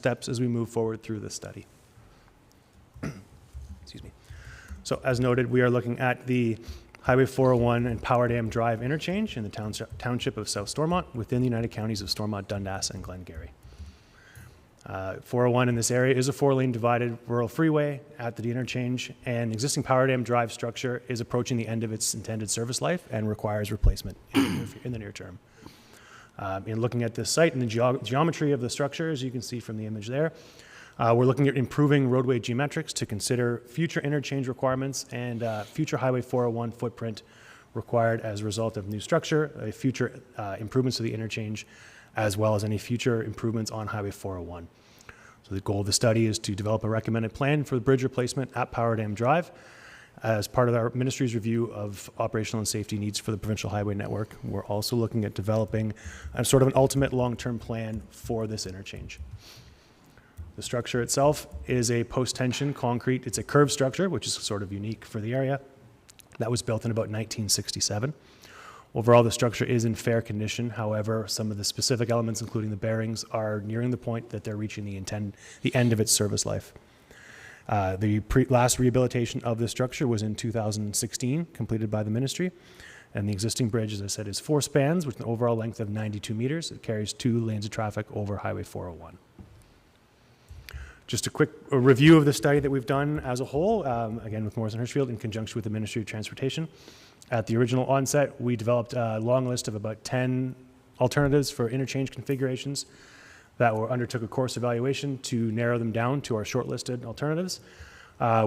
steps as we move forward through this study. Excuse me. So as noted, we are looking at the Highway 401 and Power Dam Drive interchange in the township of South Stormont within the United Counties of Stormont, Dundas, and Glengarry. 401 in this area is a 4-lane divided rural freeway at the interchange, and existing Power Dam Drive structure is approaching the end of its intended service life and requires replacement in the near term. In looking at this site and the geometry of the structure, as you can see from the image there, we're looking at improving roadway geometrics to consider future interchange requirements and future Highway 401 footprint required as a result of new structure, future improvements to the interchange, as well as any future improvements on Highway 401. So the goal of the study is to develop a recommended plan for the bridge replacement at Power Dam Drive as part of our ministry's review of operational and safety needs for the provincial highway network. We're also looking at developing a sort of an ultimate long-term plan for this interchange. The structure itself is a post-tension concrete. It's a curved structure, which is sort of unique for the area. That was built in about 1967. Overall, the structure is in fair condition. However, some of the specific elements, including the bearings, are nearing the point that they're reaching the end of its service life. The last rehabilitation of the structure was in 2016, completed by the ministry. And the existing bridge, as I said, is 4 spans with an overall length of 92 meters. It carries 2 lanes of traffic over Highway 401. Just a quick review of the study that we've done as a whole, again with Morrison Hirschfield in conjunction with the Ministry of Transportation. At the original onset, we developed a long list of about 10 alternatives for interchange configurations that undertook a course evaluation to narrow them down to our shortlisted alternatives.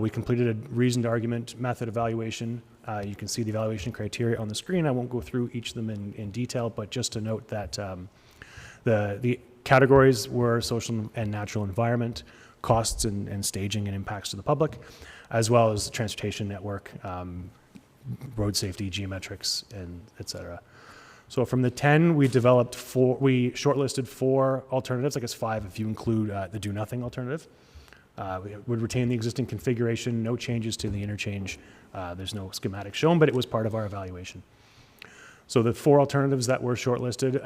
We completed a reasoned argument method evaluation. You can see the evaluation criteria on the screen. I won't go through each of them in detail, but just to note that the categories were social and natural environment, costs and staging and impacts to the public, as well as the transportation network, road safety, geometrics, and et cetera. So from the 10, we shortlisted 4 alternatives, I guess 5 if you include the do nothing alternative. We would retain the existing configuration, no changes to the interchange. There's no schematic shown, but it was part of our evaluation. So the 4 alternatives that were shortlisted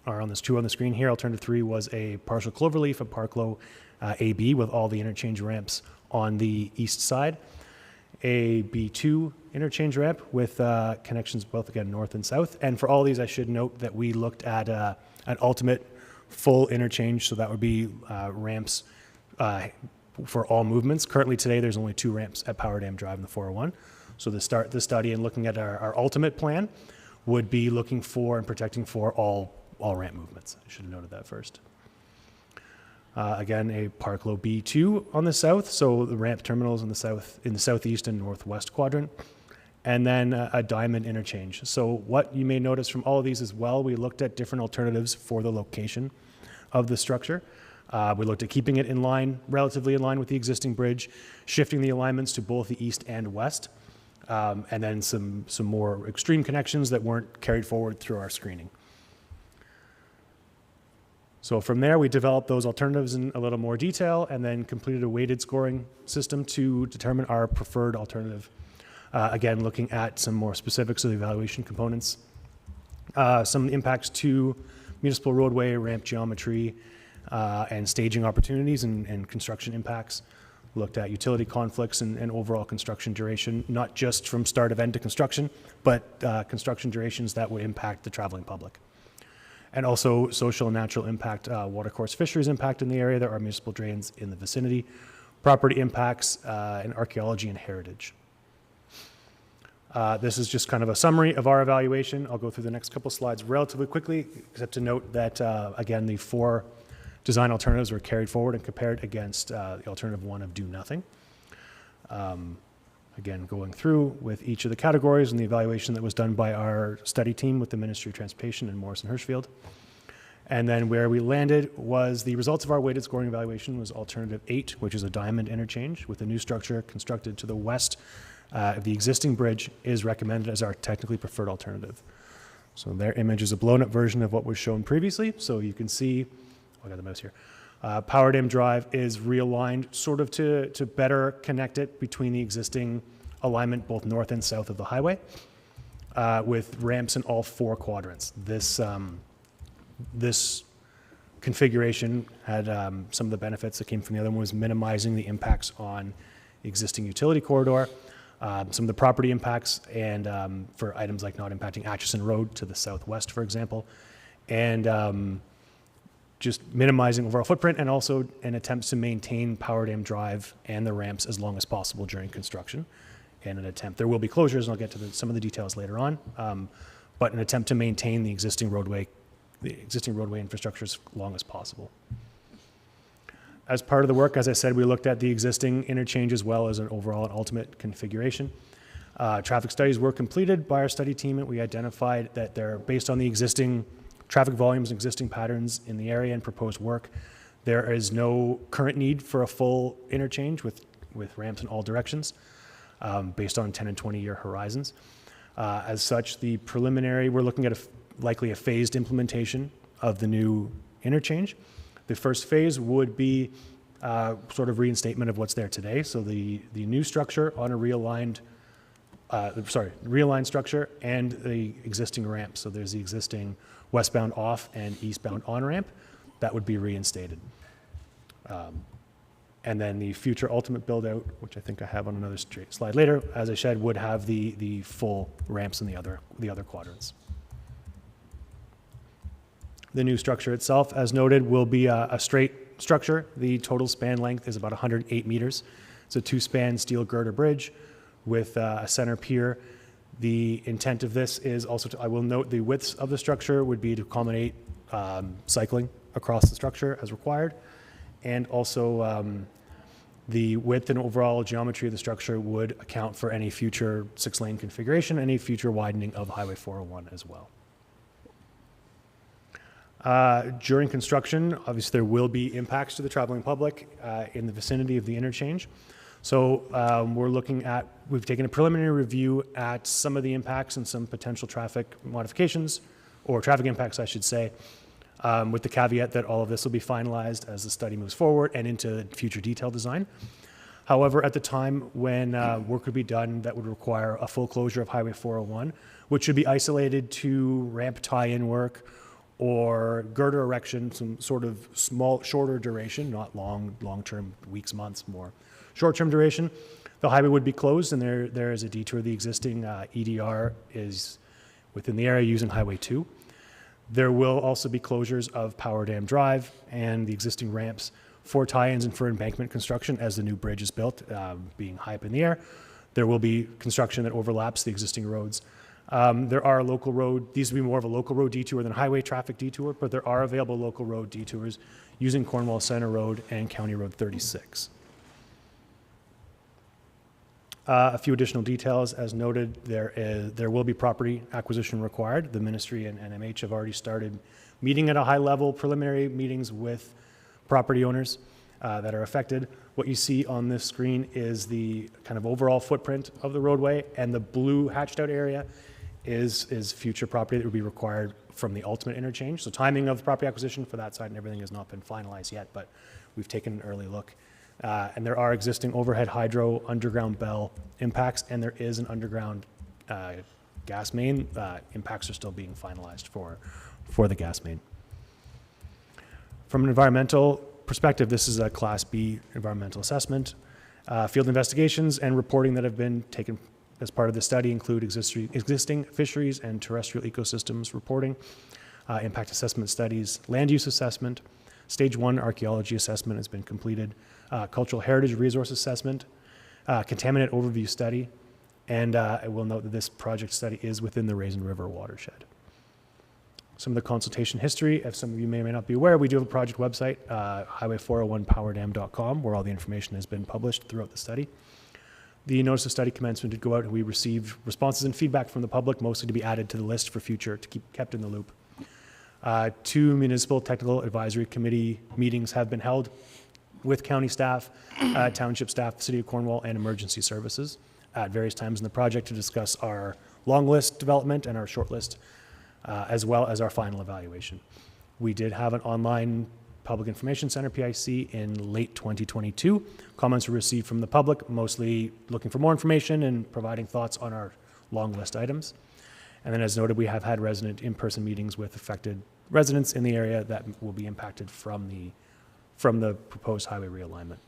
are on this 2 on the screen here. Alternative 3 was a partial cloverleaf, a Parklow AB with all the interchange ramps on the east side. A B2 interchange ramp with connections both, again, north and south. And for all these, I should note that we looked at an ultimate full interchange, so that would be ramps for all movements. Currently today, there's only 2 ramps at Power Dam Drive in the 401. So to start the study and looking at our ultimate plan would be looking for and protecting for all ramp movements. I should have noted that first. Again, a Parklow B2 on the south, so the ramp terminals in the southeast and northwest quadrant, and then a diamond interchange. So what you may notice from all of these as well, we looked at different alternatives for the location of the structure. We looked at keeping it in line, relatively in line with the existing bridge, shifting the alignments to both the east and west, and then some more extreme connections that weren't carried forward through our screening. So from there, we developed those alternatives in a little more detail and then completed a weighted scoring system to determine our preferred alternative. Again, looking at some more specifics of the evaluation components, some impacts to municipal roadway, ramp geometry, and staging opportunities and construction impacts. Looked at utility conflicts and overall construction duration, not just from start of end to construction, but construction durations that would impact the traveling public. And also social and natural impact, watercourse fisheries impact in the area. There are municipal drains in the vicinity, property impacts, and archaeology and heritage. This is just kind of a summary of our evaluation. I'll go through the next couple slides relatively quickly, except to note that, again, the 4 design alternatives were carried forward and compared against the alternative 1 of do nothing. Again, going through with each of the categories and the evaluation that was done by our study team with the Ministry of Transportation and Morrison Hirschfield. And then where we landed was the results of our weighted scoring evaluation was alternative 8, which is a diamond interchange with a new structure constructed to the west of the existing bridge, is recommended as our technically preferred alternative. So their image is a blown up version of what was shown previously. So you can see, I got the mouse here. Power Dam Drive is realigned sort of to better connect it between the existing alignment both north and south of the highway with ramps in all 4 quadrants. This configuration had some of the benefits that came from the other one was minimizing the impacts on the existing utility corridor, some of the property impacts, and for items like not impacting Atchison Road to the southwest, for example, and just minimizing overall footprint, and also an attempt to maintain Power Dam Drive and the ramps as long as possible during construction. And an attempt, there will be closures, and I'll get to some of the details later on, but an attempt to maintain the existing roadway infrastructure as long as possible. As part of the work, as I said, we looked at the existing interchange as well as an overall and ultimate configuration. Traffic studies were completed by our study team, and we identified that they're based on the existing traffic volumes and existing patterns in the area and proposed work. There is no current need for a full interchange with ramps in all directions based on 10 and 20-year horizons. As such, the preliminary, we're looking at likely a phased implementation of the new interchange. The first phase would be sort of reinstatement of what's there today. So the new structure on a realigned structure and the existing ramp. So there's the existing westbound off and eastbound on ramp that would be reinstated. And then the future ultimate build out, which I think I have on another slide later, as I said, would have the full ramps in the other quadrants. The new structure itself, as noted, will be a straight structure. The total span length is about 108 meters. It's a 2-span steel girder bridge with a center pier. The intent of this is also I will note the widths of the structure would be to accommodate cycling across the structure as required. And also the width and overall geometry of the structure would account for any future 6-lane configuration, any future widening of Highway 401 as well. During construction, obviously there will be impacts to the traveling public in the vicinity of the interchange. So we've taken a preliminary review at some of the impacts and some potential traffic modifications, or traffic impacts, I should say, with the caveat that all of this will be finalized as the study moves forward and into future detailed design. However, at the time when work would be done that would require a full closure of Highway 401, which should be isolated to ramp tie-in work or girder erection, some sort of small, shorter duration, not long-term, weeks, months, more short-term duration, the highway would be closed, and there is a detour. The existing EDR is within the area using Highway 2. There will also be closures of Power Dam Drive and the existing ramps for tie-ins and for embankment construction as the new bridge is built, being high up in the air. There will be construction that overlaps the existing roads. There are local road, these will be more of a local road detour than a highway traffic detour, but there are available local road detours using Cornwall Center Road and County Road 36. A few additional details, as noted, there will be property acquisition required. The ministry and NMH have already started meeting at a high level, preliminary meetings with property owners that are affected. What you see on this screen is the kind of overall footprint of the roadway, and the blue hatched out area is future property that would be required from the ultimate interchange. So timing of property acquisition for that side and everything has not been finalized yet, but we've taken an early look. And there are existing overhead hydro, underground bell impacts, and there is an underground gas main. Impacts are still being finalized for the gas main. From an environmental perspective, this is a Class B environmental assessment. Field investigations and reporting that have been taken as part of the study include existing fisheries and terrestrial ecosystems reporting, impact assessment studies, land use assessment, Stage 1 archaeology assessment has been completed, cultural heritage resource assessment, contaminant overview study, and I will note that this project study is within the Raisin River watershed. Some of the consultation history, if some of you may or may not be aware, we do have a project website, highway401powerdam.com, where all the information has been published throughout the study. The notice of study commencement did go out, and we received responses and feedback from the public, mostly to be added to the list for future, to keep kept in the loop. 2 municipal technical advisory committee meetings have been held with county staff, township staff, City of Cornwall, and emergency services at various times in the project to discuss our long list development and our short list, as well as our final evaluation. We did have an online Public Information Center, PIC, in late 2022. Comments were received from the public, mostly looking for more information and providing thoughts on our long list items. And then as noted, we have had resident in-person meetings with affected residents in the area that will be impacted from the proposed highway realignment.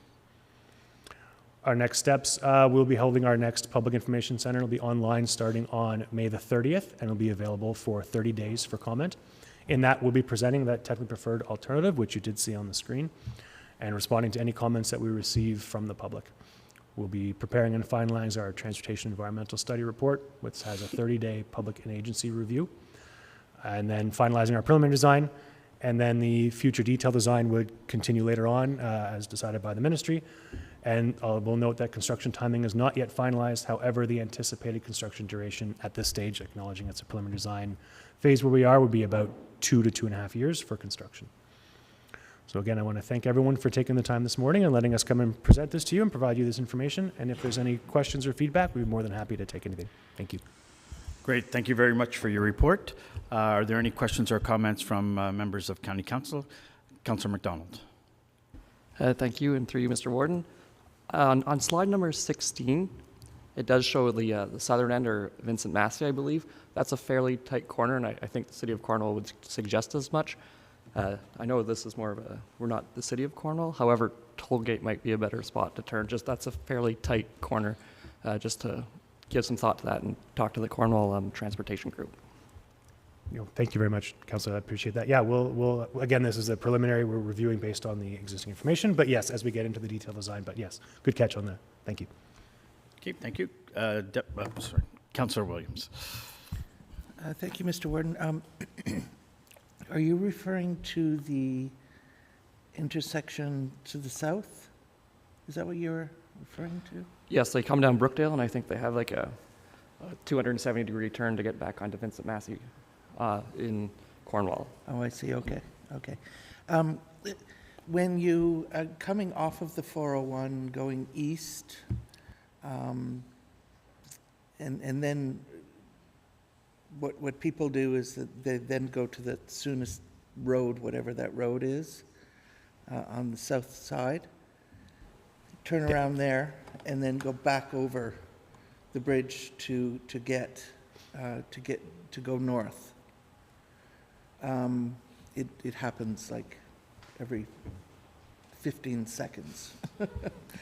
Our next steps, we'll be holding our next public information center. It'll be online starting on May the 30th, and it'll be available for 30 days for comment. In that, we'll be presenting that technically preferred alternative, which you did see on the screen, and responding to any comments that we receive from the public. We'll be preparing and finalizing our transportation environmental study report, which has a 30-day public and agency review, and then finalizing our preliminary design, and then the future detailed design would continue later on as decided by the ministry. And we'll note that construction timing is not yet finalized. However, the anticipated construction duration at this stage, acknowledging it's a preliminary design phase where we are, would be about 2 to 2.5 years for construction. So again, I want to thank everyone for taking the time this morning and letting us come and present this to you and provide you this information. And if there's any questions or feedback, we'd be more than happy to take anything. Thank you. Great. Thank you very much for your report. Are there any questions or comments from members of County Council? Councillor McDonald. Thank you, and through you, Mr. Warden. On slide number 16, it does show the southern end, or Vincent Massey, I believe. That's a fairly tight corner, and I think the City of Cornwall would suggest as much. I know this is more of we're not the City of Cornwall. However, Tollgate might be a better spot to turn. That's a fairly tight corner, just to give some thought to that and talk to the Cornwall Transportation Group. Thank you very much, Councillor. I appreciate that. Yeah, we'll again, this is a preliminary. We're reviewing based on the existing information. But yes, as we get into the detailed design. But yes, good catch on that. Thank you. Okay, thank you. Sorry, Councillor Williams. Thank you, Mr. Warden. Are you referring to the intersection to the south? Is that what you're referring to? Yes, they come down Brookdale, and I think they have like a 270-degree turn to get back onto Vincent Massey in Cornwall. Oh, I see. Okay. Okay. When you are coming off of the 401 going east, and then what people do is that they then go to the soonest road, whatever that road is, on the south side, turn around there, and then go back over the bridge to go north. It happens like every 15 seconds.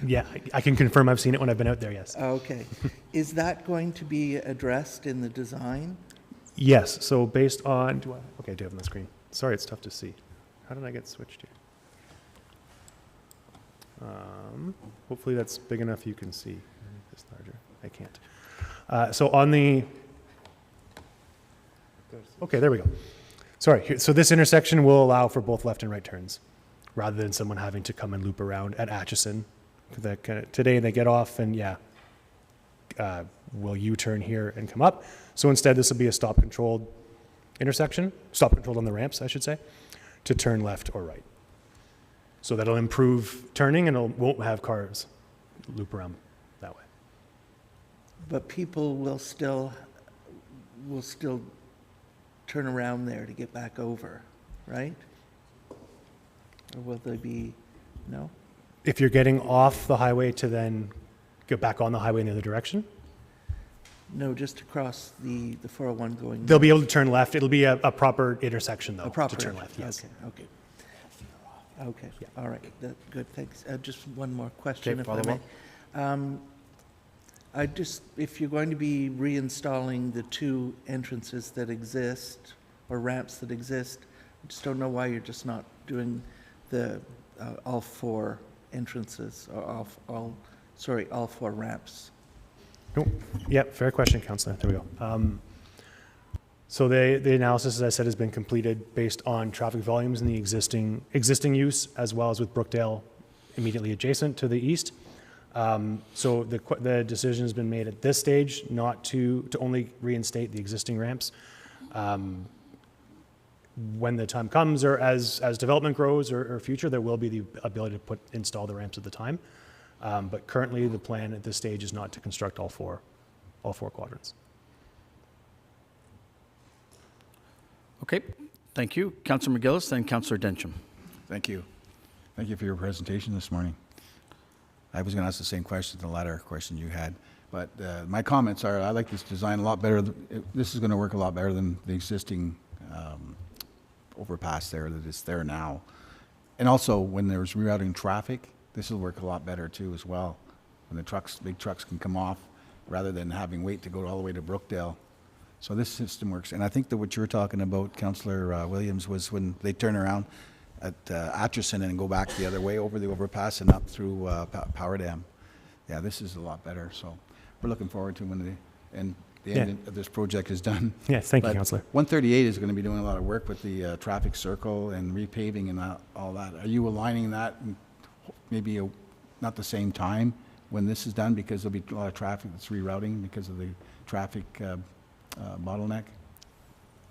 Yeah, I can confirm I've seen it when I've been out there, yes. Okay. Is that going to be addressed in the design? Yes, so based on, do I have it on the screen. Sorry, it's tough to see. How did I get switched here? Hopefully that's big enough you can see. Make this larger. I can't. So on the, okay, there we go. Sorry, so this intersection will allow for both left and right turns, rather than someone having to come and loop around at Atchison. Today they get off and will U-turn here and come up. So instead this will be a stop-controlled intersection, stop-controlled on the ramps, I should say, to turn left or right. So that'll improve turning and it won't have cars loop around that way. But people will still turn around there to get back over, right? Or will they be, no? If you're getting off the highway to then go back on the highway in the other direction? No, just across the 401 going. They'll be able to turn left. It'll be a proper intersection, though, A proper to turn left, yes. Okay. Okay, Yeah. all right, good, thanks. Just one more question, Okay, if I follow may. If you're going to be reinstalling the two entrances that exist, or ramps that exist, I just don't know why you're just not doing the, all four entrances, or all four ramps. Nope. Yeah, fair question, Councillor. There we go. So the analysis, as I said, has been completed based on traffic volumes in the existing use, as well as with Brookdale immediately adjacent to the east. So the decision has been made at this stage not to only reinstate the existing ramps. When the time comes, or as development grows or future, there will be the ability to install the ramps at the time. But currently, the plan at this stage is not to construct all four quadrants. Okay, thank you. Councillor McGillis, then Councillor Densham. Thank you. Thank you for your presentation this morning. I was going to ask the same question, the latter question you had, but my comments are I like this design a lot better. This is going to work a lot better than the existing overpass there that is there now. And also, when there's rerouting traffic, this will work a lot better too as well. When the trucks, big trucks can come off, rather than having wait to go all the way to Brookdale. So this system works. And I think that what you were talking about, Councillor Williams, was when they turn around at Atchison and go back the other way over the overpass and up through Power Dam. Yeah, this is a lot better. So we're looking forward to when the end of this project is done. Yes, thank you, But Councillor. 138 is going to be doing a lot of work with the traffic circle and repaving and all that. Are you aligning that maybe not the same time when this is done, because there'll be a lot of traffic that's rerouting because of the traffic bottleneck?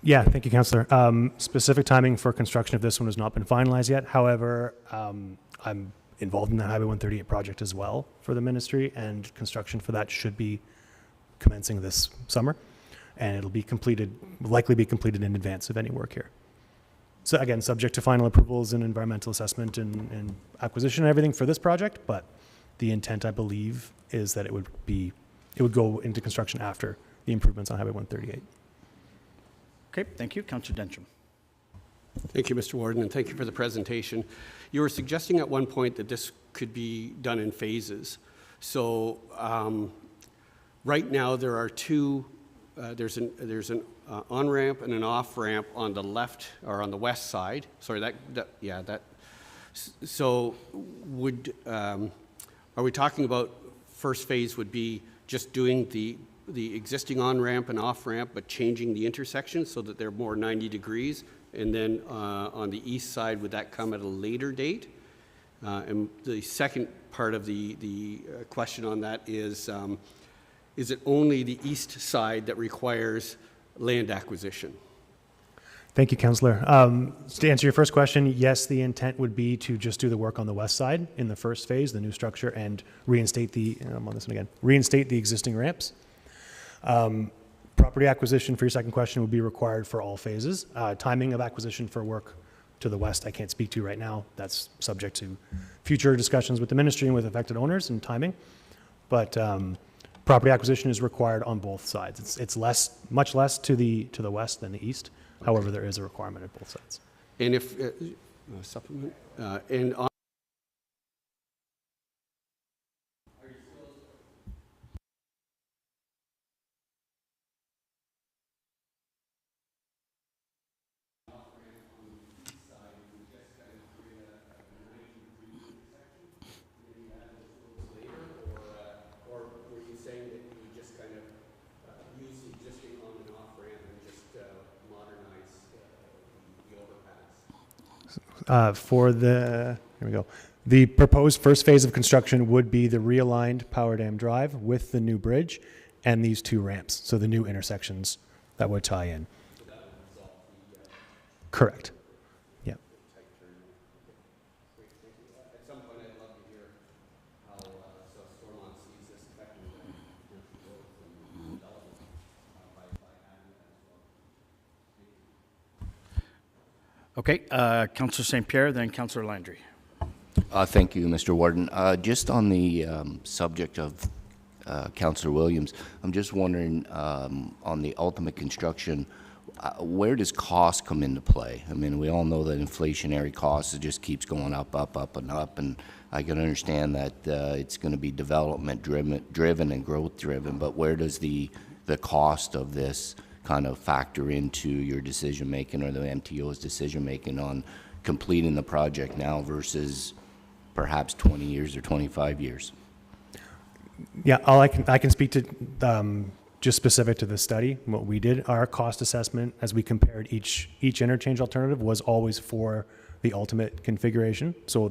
Yeah, thank you, Councillor. Specific timing for construction of this one has not been finalized yet. However, I'm involved in the Highway 138 project as well for the ministry, and construction for that should be commencing this summer, and it'll be completed, likely be completed in advance of any work here. So again, subject to final approvals and environmental assessment and acquisition and everything for this project, but the intent, I believe, is that it would go into construction after the improvements on Highway 138. Okay, thank you. Councillor Densham. Thank you, Mr. Warden, and thank you for the presentation. You were suggesting at one point that this could be done in phases. So right now there are two, there's an on-ramp and an off-ramp on the left or on the west side. Sorry, so would, are we talking about first phase would be just doing the existing on-ramp and off-ramp, but changing the intersection so that they're more 90 degrees? And then on the east side, would that come at a later date? And the second part of the question on that is it only the east side that requires land acquisition? Thank you, Councillor. To answer your first question, yes, the intent would be to just do the work on the west side in the first phase, the new structure, and reinstate reinstate the existing ramps. Property acquisition, for your second question, would be required for all phases. Timing of acquisition for work to the west, I can't speak to right now. That's subject to future discussions with the ministry and with affected owners and timing. But property acquisition is required on both sides. It's much less to the west than the east. However, there is a requirement at both sides. And if, supplement, and on Here we go. The proposed first phase of construction would be the realigned Power Dam Drive with the new bridge and these two ramps, so the new intersections that would tie in. Correct. Yeah. at some point I'd love to hear how Stormont sees this affecting the growth and development by having that as well. Okay, Councillor St. Pierre, then Councillor Landry. Thank you, Mr. Warden. Just on the subject of Councillor Williams, I'm just wondering on the ultimate construction, where does cost come into play? I mean, we all know that inflationary costs, it just keeps going up, and up, and I can understand that it's going to be development driven and growth driven, but where does the cost of this kind of factor into your decision making or the MTO's decision making on completing the project now versus perhaps 20 years or 25 years? Yeah, I can speak to just specific to this study. What we did, our cost assessment as we compared each interchange alternative was always for the ultimate configuration. So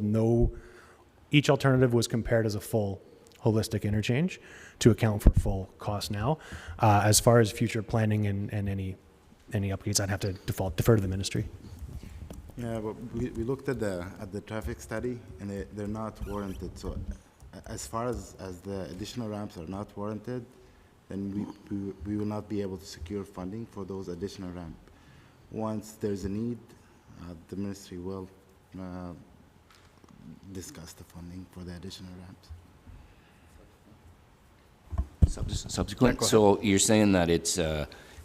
each alternative was compared as a full holistic interchange to account for full cost now. As far as future planning and any updates, I'd have to defer to the ministry. Yeah, but we looked at the traffic study, and they're not warranted. So as far as the additional ramps are not warranted, then we will not be able to secure funding for those additional ramps. Once there's a need, the ministry will discuss the funding for the additional ramps. Subsequent. So you're saying that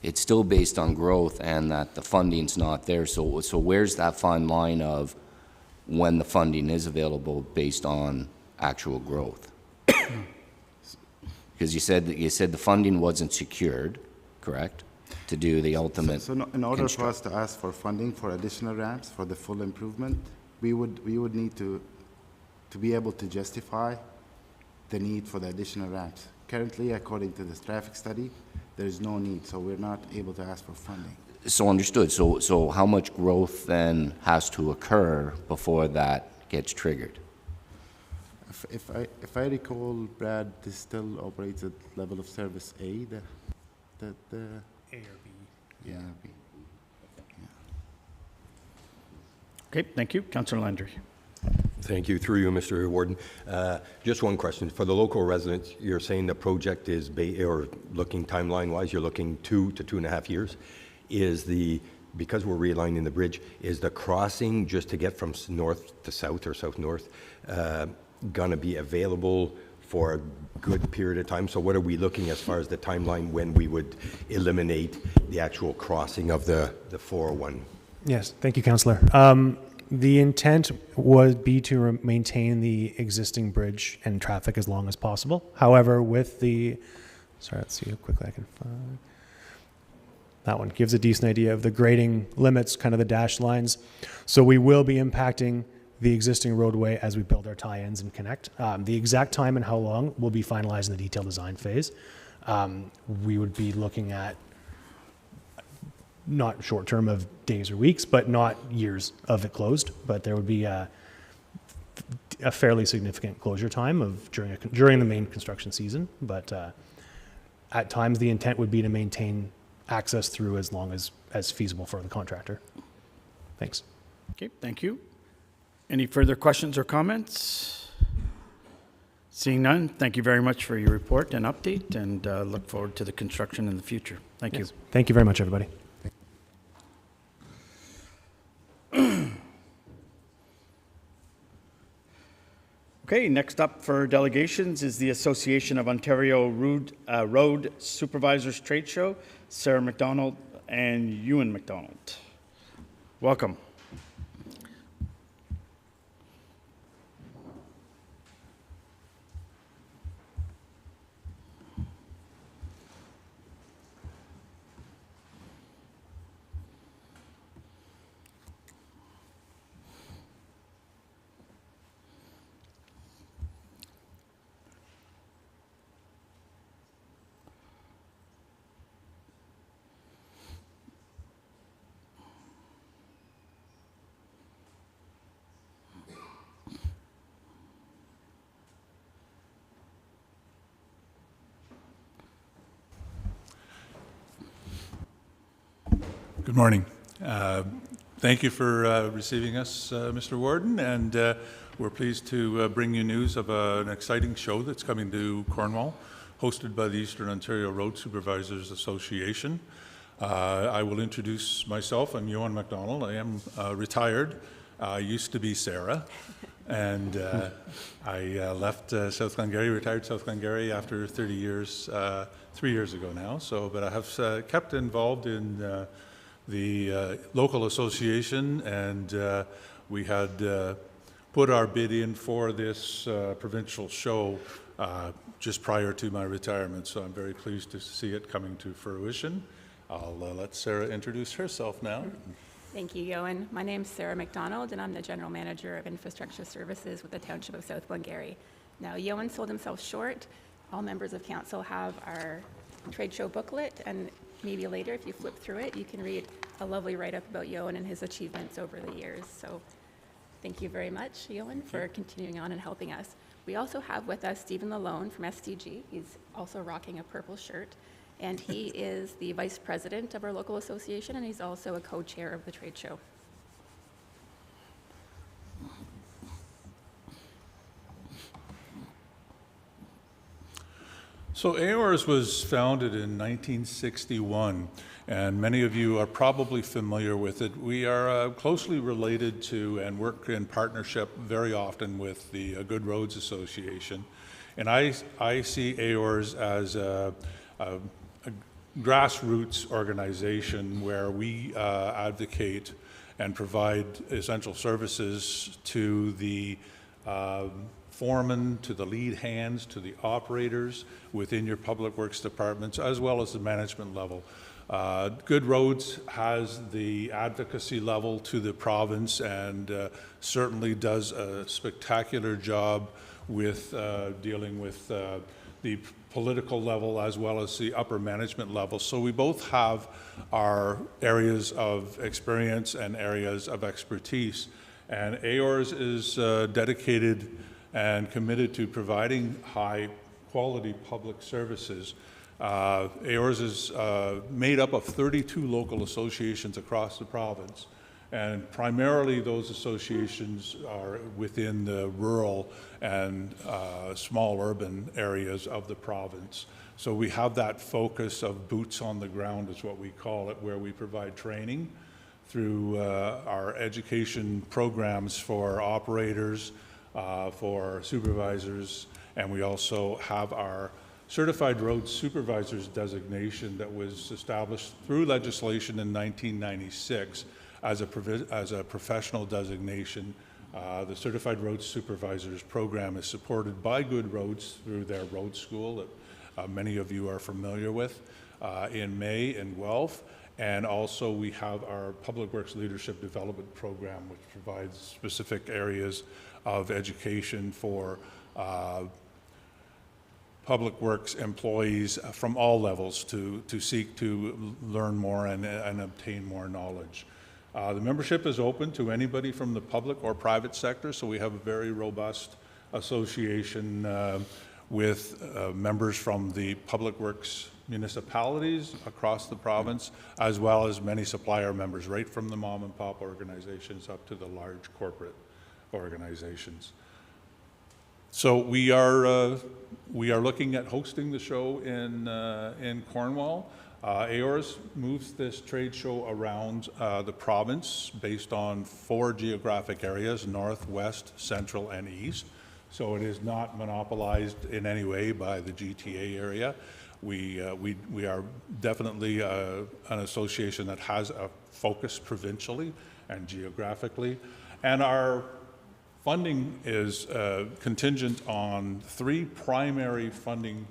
it's still based on growth and that the funding's not there. So where's that fine line of when the funding is available based on actual growth? Because you said the funding wasn't secured, correct, to do the ultimate. So in order for us to ask for funding for additional ramps for the full improvement, we would need to be able to justify the need for the additional ramps. Currently, according to this traffic study, there is no need, so we're not able to ask for funding. So understood. So how much growth then has to occur before that gets triggered? If I recall, Brad, this still operates at level of service A, the A or B. yeah, B. Okay, thank you. Councillor Landry. Thank you. Through you, Mr. Warden. Just one question. For the local residents, you're saying the project is, or looking timeline-wise, you're looking 2 to 2.5 years. Because we're realigning the bridge, is the crossing just to get from north to south or south-north going to be available for a good period of time? So what are we looking as far as the timeline when we would eliminate the actual crossing of the 401? Yes, thank you, Councillor. The intent would be to maintain the existing bridge and traffic as long as possible. However, with sorry, let's see how quickly I can find. That one gives a decent idea of the grading limits, kind of the dashed lines. So we will be impacting the existing roadway as we build our tie-ins and connect. The exact time and how long will be finalized in the detailed design phase. We would be looking at not short term of days or weeks, but not years of it closed. But there would be a fairly significant closure time of during the main construction season. But at times, the intent would be to maintain access through as long as feasible for the contractor. Thanks. Okay, thank you. Any further questions or comments? Seeing none, thank you very much for your report and update, and look forward to the construction in the future. Thank you. Thank you very much, everybody. Okay, next up for delegations is the Association of Ontario Road Supervisors Trade Show, Sarah McDonald and Ewan McDonald. Welcome. Good morning. Thank you for receiving us, Mr. Warden, and we're pleased to bring you news of an exciting show that's coming to Cornwall, hosted by the Eastern Ontario Road Supervisors Association. I will introduce myself. I'm Ewan McDonald. I am retired. I used to be Sarah, and I left South Glengarry, retired South Glengarry after 30 years, 3 years ago now. But I have kept involved in the local association, and we had put our bid in for this provincial show just prior to my retirement, so I'm very pleased to see it coming to fruition. I'll let Sarah introduce herself now. Thank you, Ewan. My name's Sarah McDonald, and I'm the General Manager of Infrastructure Services with the Township of South Glengarry. Now, Ewan sold himself short. All members of council have our trade show booklet, and maybe later, if you flip through it, you can read a lovely write-up about Ewan and his achievements over the years. So thank you very much, Ewan, for continuing on and helping us. We also have with us Stephen Lalone from SDG. He's also rocking a purple shirt, and he is the vice president of our local association, and he's also a co-chair of the trade show. So AORS was founded in 1961, and many of you are probably familiar with it. We are closely related to and work in partnership very often with the Good Roads Association. And I see AORS as grassroots organization where we advocate and provide essential services to the foremen, to the lead hands, to the operators within your public works departments, as well as the management level. Good Roads has the advocacy level to the province and certainly does a spectacular job with dealing with the political level as well as the upper management level. So we both have our areas of experience and areas of expertise. And AORS is dedicated and committed to providing high quality public services. AORS is made up of 32 local associations across the province, and primarily those associations are within the rural and small urban areas of the province. So we have that focus of boots on the ground is what we call it, where we provide training through our education programs for operators, for supervisors, and we also have our Certified Road Supervisors designation that was established through legislation in 1996 as a professional designation. The Certified Road Supervisors program is supported by Good Roads through their road school that many of you are familiar with in May in Guelph. And also we have our Public Works Leadership Development Program, which provides specific areas of education for public works employees from all levels to seek to learn more and obtain more knowledge. The membership is open to anybody from the public or private sector, so we have a very robust association with members from the public works municipalities across the province, as well as many supplier members, right from the mom and pop organizations up to the large corporate organizations. So we are looking at hosting the show in Cornwall. AORS moves this trade show around the province based on 4 geographic areas: north, west, central, and east. So it is not monopolized in any way by the GTA area. We are definitely an association that has a focus provincially and geographically, and our funding is contingent on 3 primary funding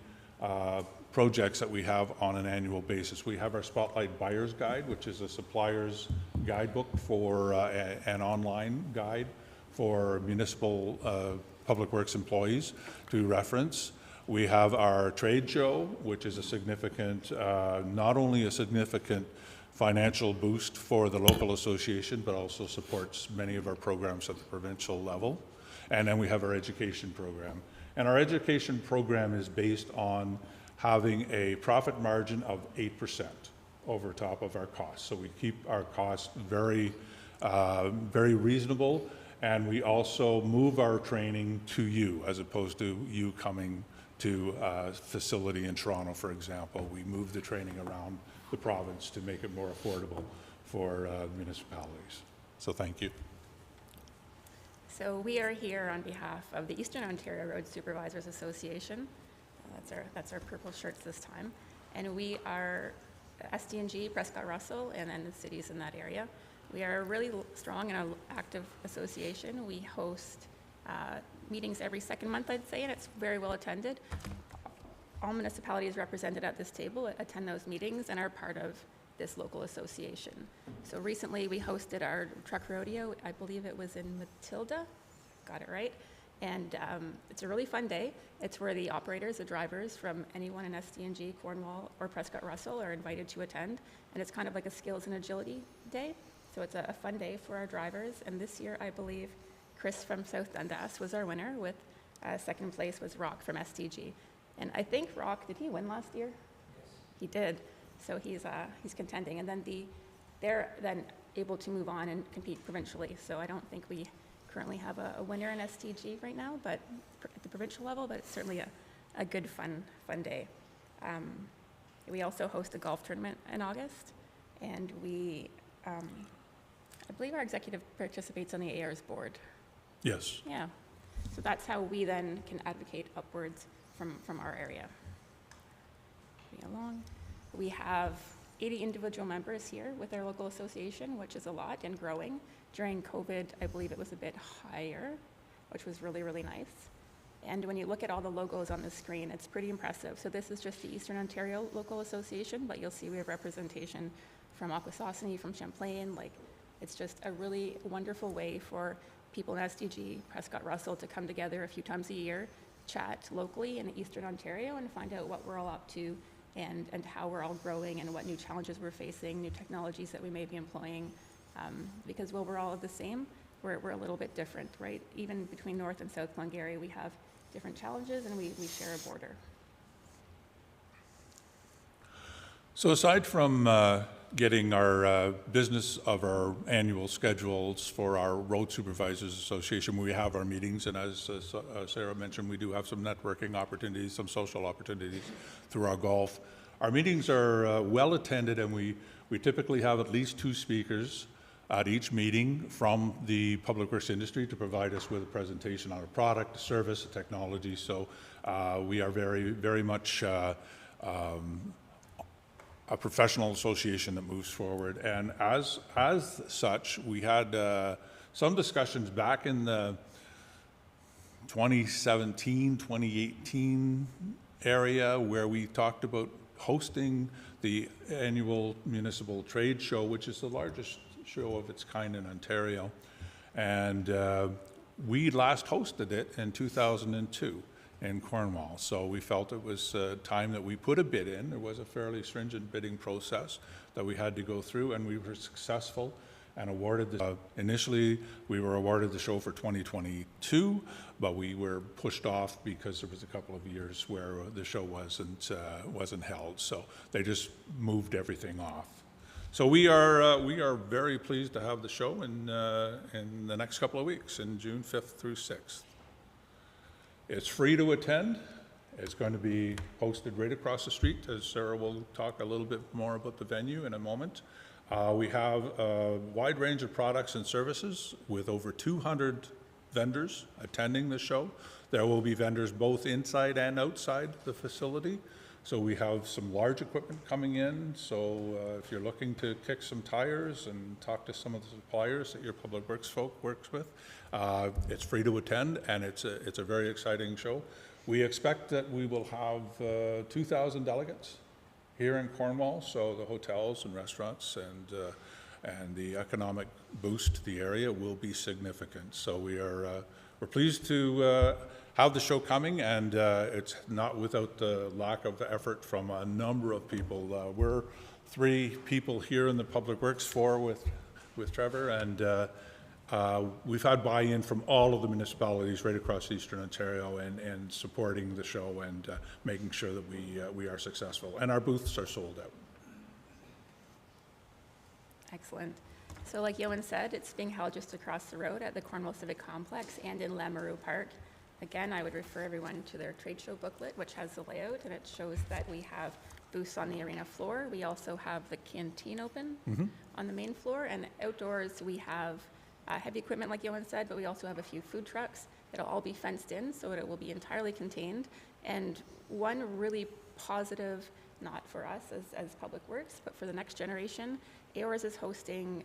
projects that we have on an annual basis. We have our Spotlight Buyer's Guide, which is a supplier's guidebook for an online guide for municipal public works employees to reference. We have our trade show, which is a significant, not only a significant financial boost for the local association, but also supports many of our programs at the provincial level. And then we have our education program. And our education program is based on having a profit margin of 8% over top of our costs. So we keep our costs very, very reasonable, and we also move our training to you as opposed to you coming to a facility in Toronto, for example. We move the training around the province to make it more affordable for municipalities. So thank you. So we are here on behalf of the Eastern Ontario Road Supervisors Association. That's our purple shirts this time. And we are SDG, Prescott Russell, and then the cities in that area. We are a really strong and active association. We host meetings every second month, I'd say, and it's very well attended. All municipalities represented at this table attend those meetings and are part of this local association. So recently we hosted our truck rodeo. I believe it was in Matilda, got it right. And it's a really fun day. It's where the operators, the drivers from anyone in SDG, Cornwall, or Prescott Russell are invited to attend. And it's kind of like a skills and agility day. So it's a fun day for our drivers. And this year, I believe, Chris from South Dundas was our winner, with second place was Rock from SDG. And I think Rock, did he win last year? Yes. He did. So he's contending. And then they're then able to move on and compete provincially. So I don't think we currently have a winner in SDG right now, but at the provincial level, but it's certainly a good, fun day. We also host a golf tournament in August, and I believe our executive participates on the AORS board. Yes. Yeah. So that's how we then can advocate upwards from our area. Moving along. We have 80 individual members here with our local association, which is a lot and growing. During COVID, I believe it was a bit higher, which was really, really nice. And when you look at all the logos on the screen, it's pretty impressive. So this is just the Eastern Ontario Local Association, but you'll see we have representation from Akwesasne, from Champlain. Like, it's just a really wonderful way for people in SDG, Prescott Russell, to come together a few times a year, chat locally in Eastern Ontario, and find out what we're all up to and how we're all growing and what new challenges we're facing, new technologies that we may be employing. Because while we're all the same, we're a little bit different, right? Even between North and South Glengarry, we have different challenges, and we share a border. So aside from getting our business of our annual schedules for our Road Supervisors Association, we have our meetings, and as Sarah mentioned, we do have some networking opportunities, some social opportunities through our golf. Our meetings are well attended, and we typically have at least 2 speakers at each meeting from the public works industry to provide us with a presentation on a product, a service, a technology. So we are very, very much a professional association that moves forward. And as such, we had some discussions back in the 2017, 2018 area where we talked about hosting the annual municipal trade show, which is the largest show of its kind in Ontario. And we last hosted it in 2002 in Cornwall. So we felt it was time that we put a bid in. There was a fairly stringent bidding process that we had to go through, and we were successful and awarded the, initially we were awarded the show for 2022, but we were pushed off because there was a couple of years where the show wasn't held. So they just moved everything off. So we are very pleased to have the show in the next couple of weeks, in June 5th through 6th. It's free to attend. It's going to be hosted right across the street, as Sarah will talk a little bit more about the venue in a moment. We have a wide range of products and services with over 200 vendors attending the show. There will be vendors both inside and outside the facility. So we have some large equipment coming in. So if you're looking to kick some tires and talk to some of the suppliers that your public works folk works with, it's free to attend, and it's a very exciting show. We expect that we will have 2,000 delegates here in Cornwall. So the hotels and restaurants and the economic boost to the area will be significant. So we're pleased to have the show coming, and it's not without the lack of effort from a number of people. We're 3 people here in the Public Works, 4 with Trevor, and we've had buy-in from all of the municipalities right across Eastern Ontario and supporting the show and making sure that we are successful. And our booths are sold out. Excellent. So like Yohan said, it's being held just across the road at the Cornwall Civic Complex and in Lamoureux Park. Again, I would refer everyone to their trade show booklet, which has the layout, and it shows that we have booths on the arena floor. We also have the canteen open on the main floor, and outdoors we have heavy equipment, like Yohan said, but we also have a few food trucks. It'll all be fenced in, so it will be entirely contained. And one really positive, not for us as Public Works, but for the next generation, AORS is hosting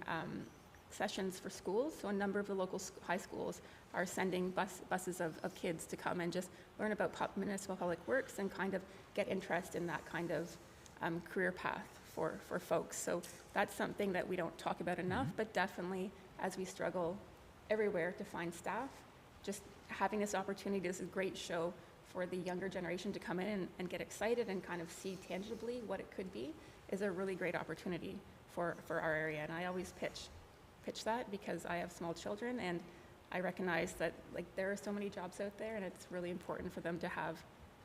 sessions for schools. So a number of the local high schools are sending buses of kids to come and just learn about municipal public works and kind of get interest in that kind of career path for folks. So that's something that we don't talk about enough, but definitely as we struggle everywhere to find staff, just having this opportunity is a great show for the younger generation to come in and get excited and kind of see tangibly what it could be is a really great opportunity for our area. And I always pitch that because I have small children, and I recognize that like there are so many jobs out there, and it's really important for them to have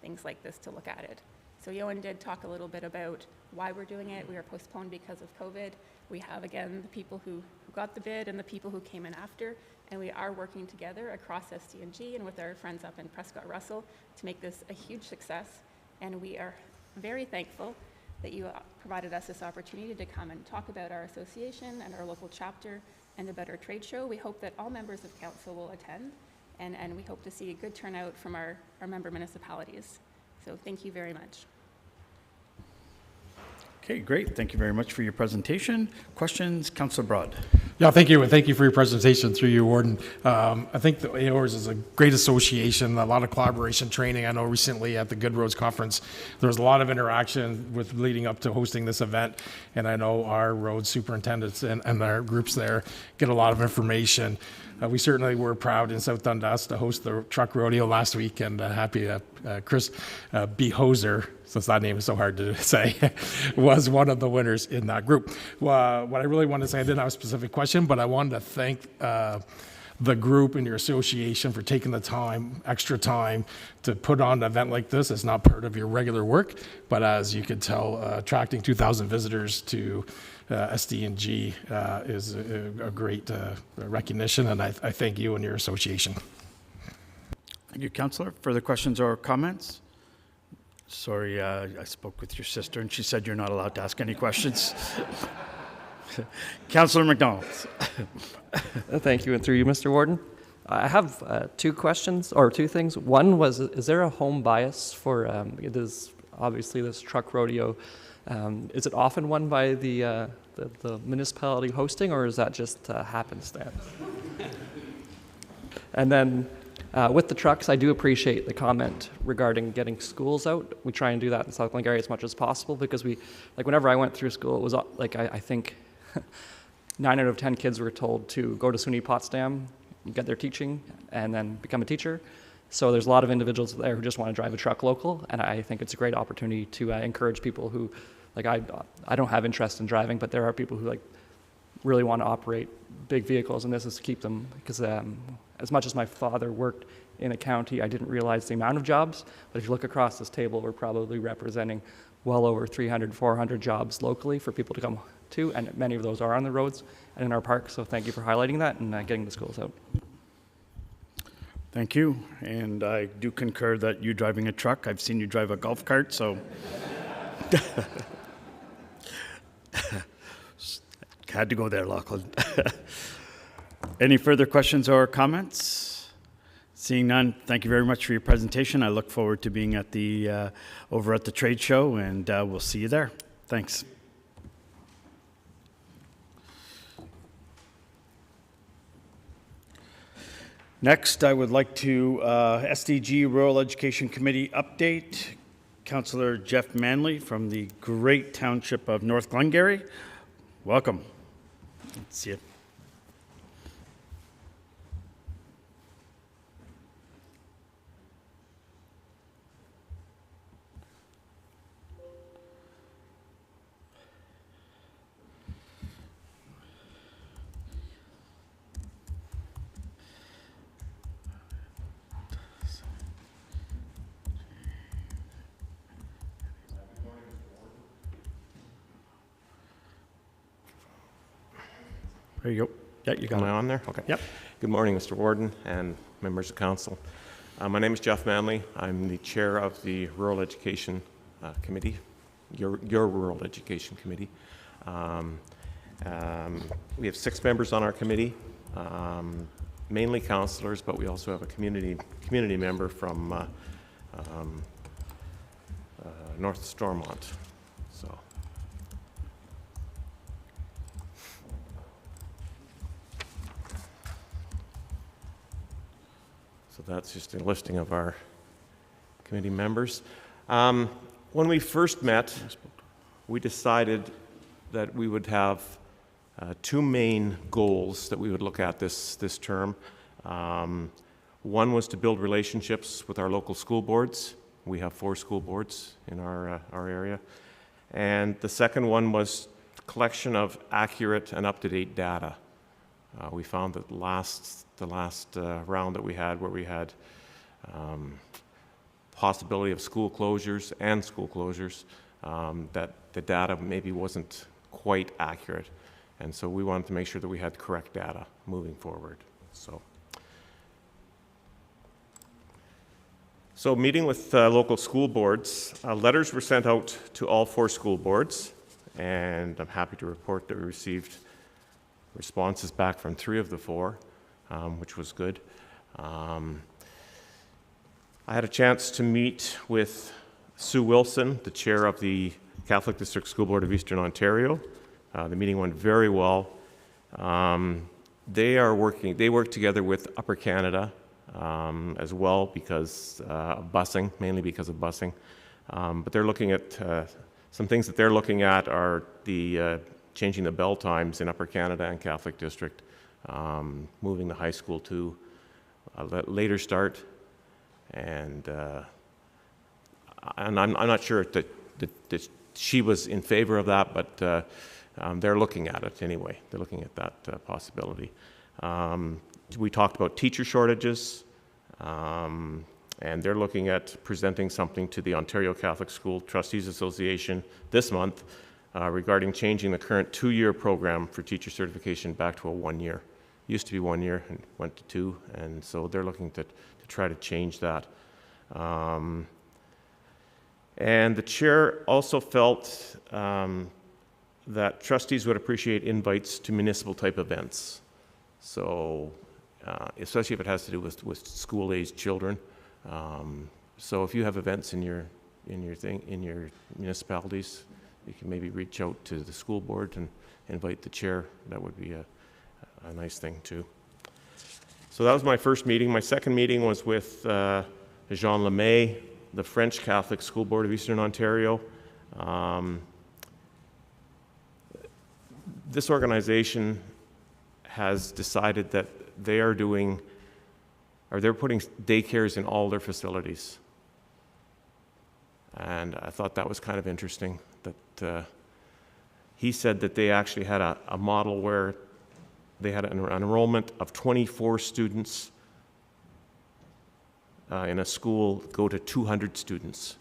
things like this to look at it. So Yohan did talk a little bit about why we're doing it. We were postponed because of COVID. We have, again, the people who got the bid and the people who came in after, and we are working together across SDG and with our friends up in Prescott Russell to make this a huge success. And we are very thankful that you provided us this opportunity to come and talk about our association and our local chapter and about our trade show. We hope that all members of council will attend, and we hope to see a good turnout from our member municipalities. So thank you very much. Okay, great. Thank you very much for your presentation. Questions? Councillor Broad. Yeah, thank you, and thank you for your presentation through you, Warden. I think the AORS is a great association, a lot of collaboration training. I know recently at the Good Roads Conference, there was a lot of interaction with leading up to hosting this event, and I know our road superintendents and our groups there get a lot of information. We certainly were proud in South Dundas to host the truck rodeo last week, and happy that Chris B. Hoser, since that name is so hard to say, was one of the winners in that group. What I really wanted to say, I didn't have a specific question, but I wanted to thank the group and your association for taking the time, extra time, to put on an event like this. It's not part of your regular work, but as you could tell, attracting 2,000 visitors to SDG is a great recognition, and I thank you and your association. Thank you, Councillor. Further questions or comments? Sorry, I spoke with your sister, and she said you're not allowed to ask any questions. Councillor McDonald. Thank you, and through you, Mr. Warden. I have two questions, or two things. One was, is there a home bias for, it is obviously this truck rodeo, is it often won by the municipality hosting, or is that just happenstance? And then with the trucks, I do appreciate the comment regarding getting schools out. We try and do that in South Glengarry as much as possible, because we, like, whenever I went through school, it was like, I think 9 out of 10 kids were told to go to SUNY Potsdam, get their teaching, and then become a teacher. So there's a lot of individuals there who just want to drive a truck local, and I think it's a great opportunity to encourage people who, like, I don't have interest in driving, but there are people who, like, really want to operate big vehicles, and this is to keep them, because as much as my father worked in a county, I didn't realize the amount of jobs, but if you look across this table, we're probably representing well over 300, 400 jobs locally for people to come to, and many of those are on the roads and in our parks, so thank you for highlighting that and getting the schools out. Thank you, and I do concur that you driving a truck, I've seen you drive a golf cart, so. Had to go there, Lachlan. Any further questions or comments? Seeing none, thank you very much for your presentation. I look forward to being at the over at the trade show, and we'll see you there. Thanks. Next, I would like to SDG Rural Education Committee update. Councillor Jeff Manley from the great township of North Glengarry. Welcome. Let's see it. There you go. Yeah, you got Am it. I on there? Okay. Yep. Good morning, Mr. Warden and members of council. My name is Jeff Manley. I'm the chair of the Rural Education Committee, your Rural Education Committee. We have 6 members on our committee, mainly councillors, but we also have a community member from North Stormont. So that's just a listing of our committee members. When we first met, we decided that we would have 2 main goals that we would look at this term. One was to build relationships with our local school boards. We have 4 school boards in our area. And the second one was collection of accurate and up-to-date data. We found that the last round that we had, where we had possibility of school closures, that the data maybe wasn't quite accurate. And so we wanted to make sure that we had correct data moving forward. So meeting with local school boards, letters were sent out to all 4 school boards, and I'm happy to report that we received responses back from 3 of the 4, which was good. I had a chance to meet with Sue Wilson, the chair of the Catholic District School Board of Eastern Ontario. The meeting went very well. They work together with Upper Canada as well because of busing, mainly because of busing. But they're looking at, some things that they're looking at are the changing the bell times in Upper Canada and Catholic District, moving the high school to a later start, and I'm not sure that she was in favor of that, but they're looking at it anyway. They're looking at that possibility. We talked about teacher shortages, and they're looking at presenting something to the Ontario Catholic School Trustees Association this month regarding changing the current 2-year program for teacher certification back to a 1-year. Used to be 1 year and went to 2, and so they're looking to try to change that. And the chair also felt that trustees would appreciate invites to municipal type events. So, especially if it has to do with school-aged children. So if you have events in your municipalities, you can maybe reach out to the school board and invite the chair. That would be a nice thing too. So that was my first meeting. My second meeting was with Jean Lemay, the French Catholic School Board of Eastern Ontario. This organization has decided that they're putting daycares in all their facilities. And I thought that was kind of interesting that he said that they actually had a model where they had an enrollment of 24 students in a school go to 200 students.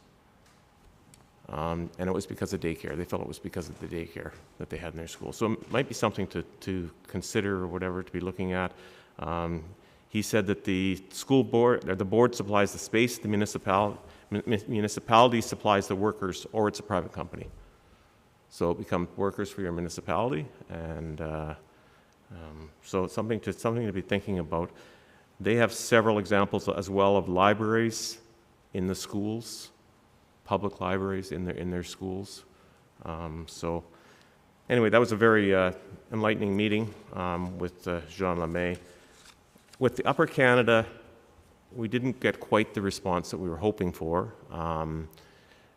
And it was because of daycare. They felt it was because of the daycare that they had in their school. So it might be something to consider or whatever to be looking at. He said that the school board, or the board supplies the space, the municipality supplies the workers, or it's a private company. So it becomes workers for your municipality, and so it's something to be thinking about. They have several examples as well of libraries in the schools, public libraries in their schools. So anyway, that was a very enlightening meeting with Jean Lemay. With the Upper Canada, we didn't get quite the response that we were hoping for.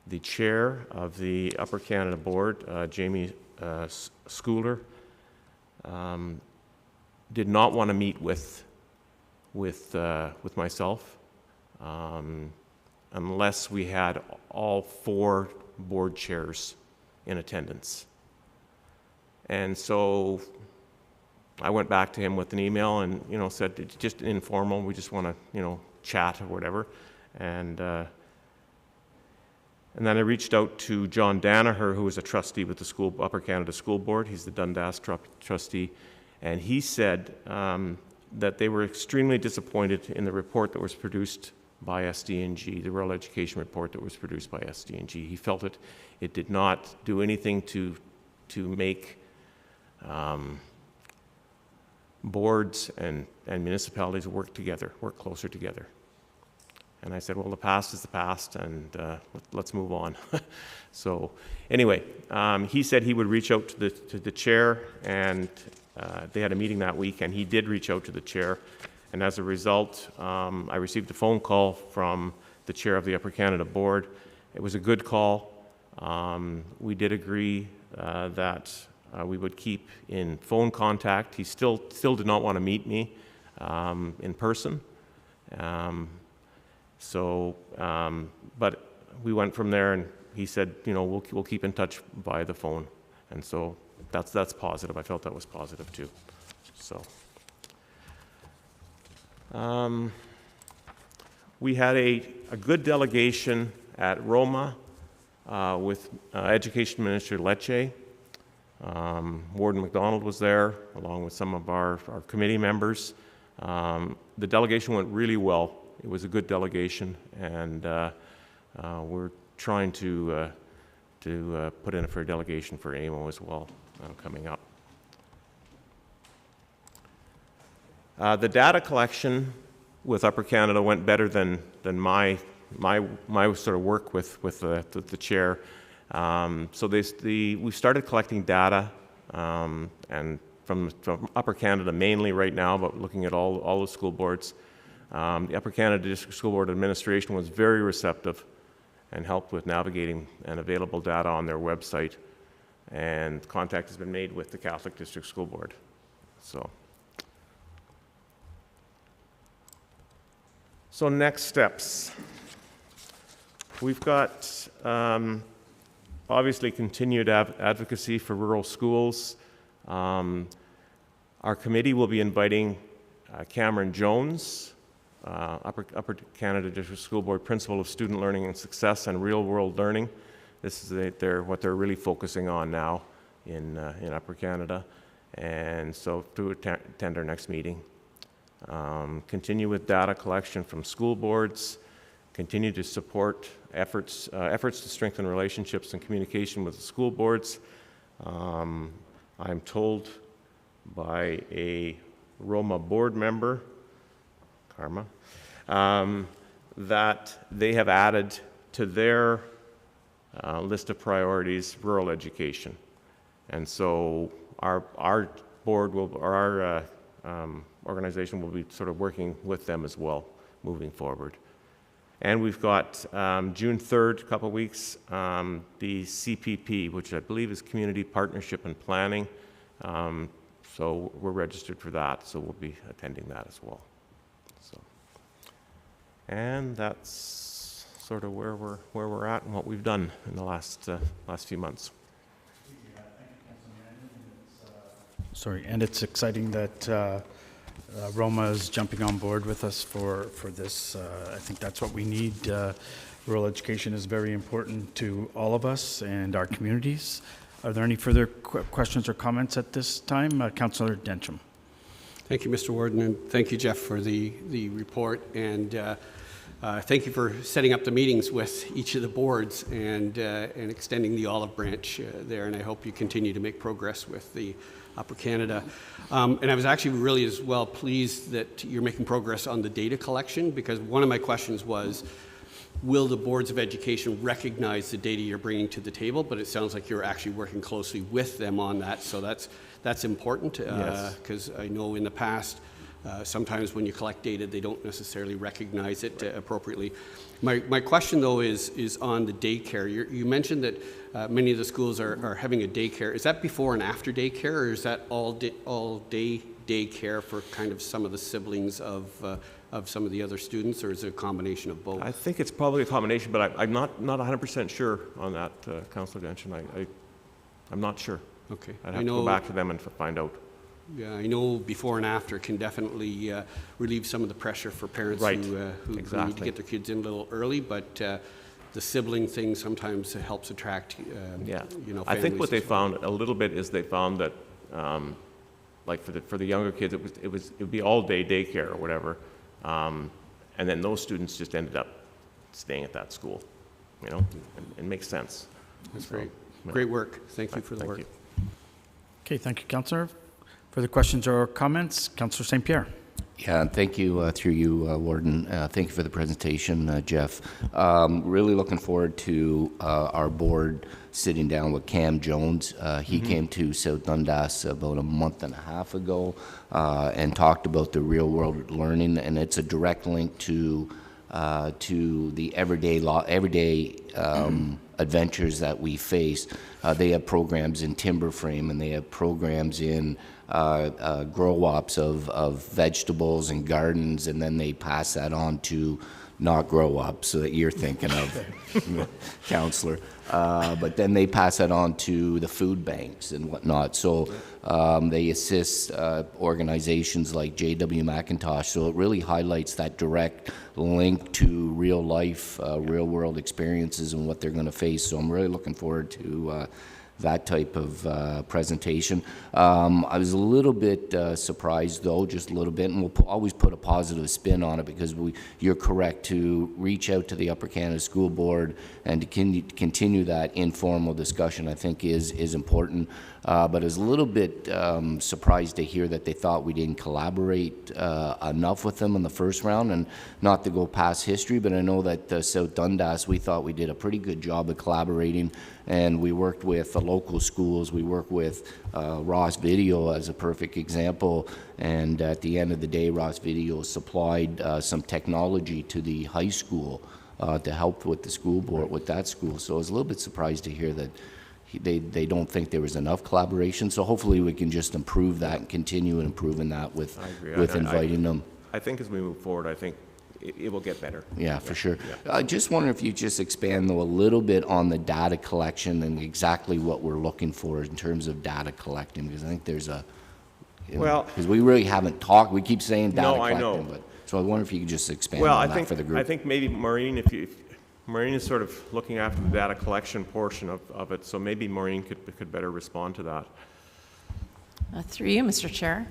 The chair of the Upper Canada Board, Jamie Schooler, did not want to meet with myself unless we had all 4 board chairs in attendance. And so I went back to him with an email and, said it's just informal. We just want to, chat or whatever. And then I reached out to John Danaher, who is a trustee with the Upper Canada School Board. He's the Dundas trustee. And he said that they were extremely disappointed in the report that was produced by SDG, the Rural Education Report that was produced by SDG. He felt it did not do anything to make boards and municipalities work closer together. And I said, well, the past is the past, and let's move on. So anyway, he said he would reach out to the chair, and they had a meeting that week, and he did reach out to the chair. And as a result, I received a phone call from the chair of the Upper Canada Board. It was a good call. We did agree that we would keep in phone contact. He still did not want to meet me in person. But we went from there, and he said, we'll keep in touch by the phone. And so that's positive. I felt that was positive too. So we had a good delegation at Roma with Education Minister Lecce. Warden McDonald was there, along with some of our committee members. The delegation went really well. It was a good delegation, and we're trying to put in for a delegation for AMO as well coming up. The data collection with Upper Canada went better than my sort of work with the chair. So we started collecting data, and from Upper Canada mainly right now, but looking at all the school boards. The Upper Canada District School Board Administration was very receptive and helped with navigating and available data on their website. And contact has been made with the Catholic District School Board. So next steps. We've got obviously continued advocacy for rural schools. Our committee will be inviting Cameron Jones, Upper Canada District School Board Principal of Student Learning and Success and Real World Learning. This is what they're really focusing on now in Upper Canada, and so to attend our next meeting. Continue with data collection from school boards, continue to support efforts to strengthen relationships and communication with the school boards. I'm told by a Roma board member, Karma, that they have added to their list of priorities rural education. And so our board will, or our organization will be sort of working with them as well moving forward. And we've got June 3rd, a couple of weeks, the CPP, which I believe is Community Partnership and Planning. So we're registered for that, so we'll be attending that as well. And that's sort of where we're at and what we've done in the last few months. Sorry, and it's exciting that Roma is jumping on board with us for this. I think that's what we need. Rural education is very important to all of us and our communities. Are there any further questions or comments at this time? Councillor Densham. Thank you, Mr. Warden, and thank you, Jeff, for the report, and thank you for setting up the meetings with each of the boards and extending the olive branch there, and I hope you continue to make progress with the Upper Canada. And I was actually really as well pleased that you're making progress on the data collection, because one of my questions was, will the boards of education recognize the data you're bringing to the table? But it sounds like you're actually working closely with them on that, so that's important, because I know in the past, sometimes when you collect data, they don't necessarily recognize it appropriately. My question, though, is on the daycare. You mentioned that many of the schools are having a daycare. Is that before and after daycare, or is that all day daycare for kind of some of the siblings of some of the other students, or is it a combination of both? I think it's probably a combination, but I'm not 100% sure on that, Councillor Densham. I'm not sure. Okay. I'd have to go back to them and find out. Yeah, I know before and after can definitely relieve some of the pressure for parents who need to get their kids in a little early, but the sibling thing sometimes helps attract, I think what they found a little bit is they found that, like for the younger kids, it would be all day daycare or whatever, and then those students just ended up staying at that school, and it makes sense. That's great. Great work. Thank you for the work. You. Okay, thank you, Councillor. Further questions or comments? Councillor St. Pierre. Yeah, and thank you through you, Warden. Thank you for the presentation, Jeff. Really looking forward to our board sitting down with Cam Jones. He came to South Dundas about a month and a half ago and talked about the real world learning, and it's a direct link to the everyday adventures that we face. They have programs in timber frame, and they have programs in grow-ops of vegetables and gardens, and then they pass that on to not grow-ups so that you're thinking of, Councillor. But then they pass that on to the food banks and whatnot. So they assist organizations like J.W. McIntosh. So it really highlights that direct link to real life, real world experiences and what they're going to face. So I'm really looking forward to that type of presentation. I was a little bit surprised, though, just a little bit, and we'll always put a positive spin on it, because you're correct to reach out to the Upper Canada School Board and to continue that informal discussion, I think is important. But I was a little bit surprised to hear that they thought we didn't collaborate enough with them in the first round, and not to go past history, but I know that South Dundas, we thought we did a pretty good job of collaborating, and we worked with the local schools. We worked with Ross Video as a perfect example, and at the end of the day, Ross Video supplied some technology to the high school to help with the school board, with that school. So I was a little bit surprised to hear that they don't think there was enough collaboration. So hopefully we can just improve that and continue improving that with inviting them. I think as we move forward, I think it will get better. Yeah, for sure. I just wonder if you just expand, though, a little bit on the data collection and exactly what we're looking for in terms of data collecting, because I think there's a, Well, because we really haven't talked, we keep saying data No, I collecting, know. but, so I wonder if you could just expand Well, on that for the group. I think maybe Maureen, if Maureen is sort of looking after the data collection portion of it, so maybe Maureen could better respond to that. Through you, Mr. Chair.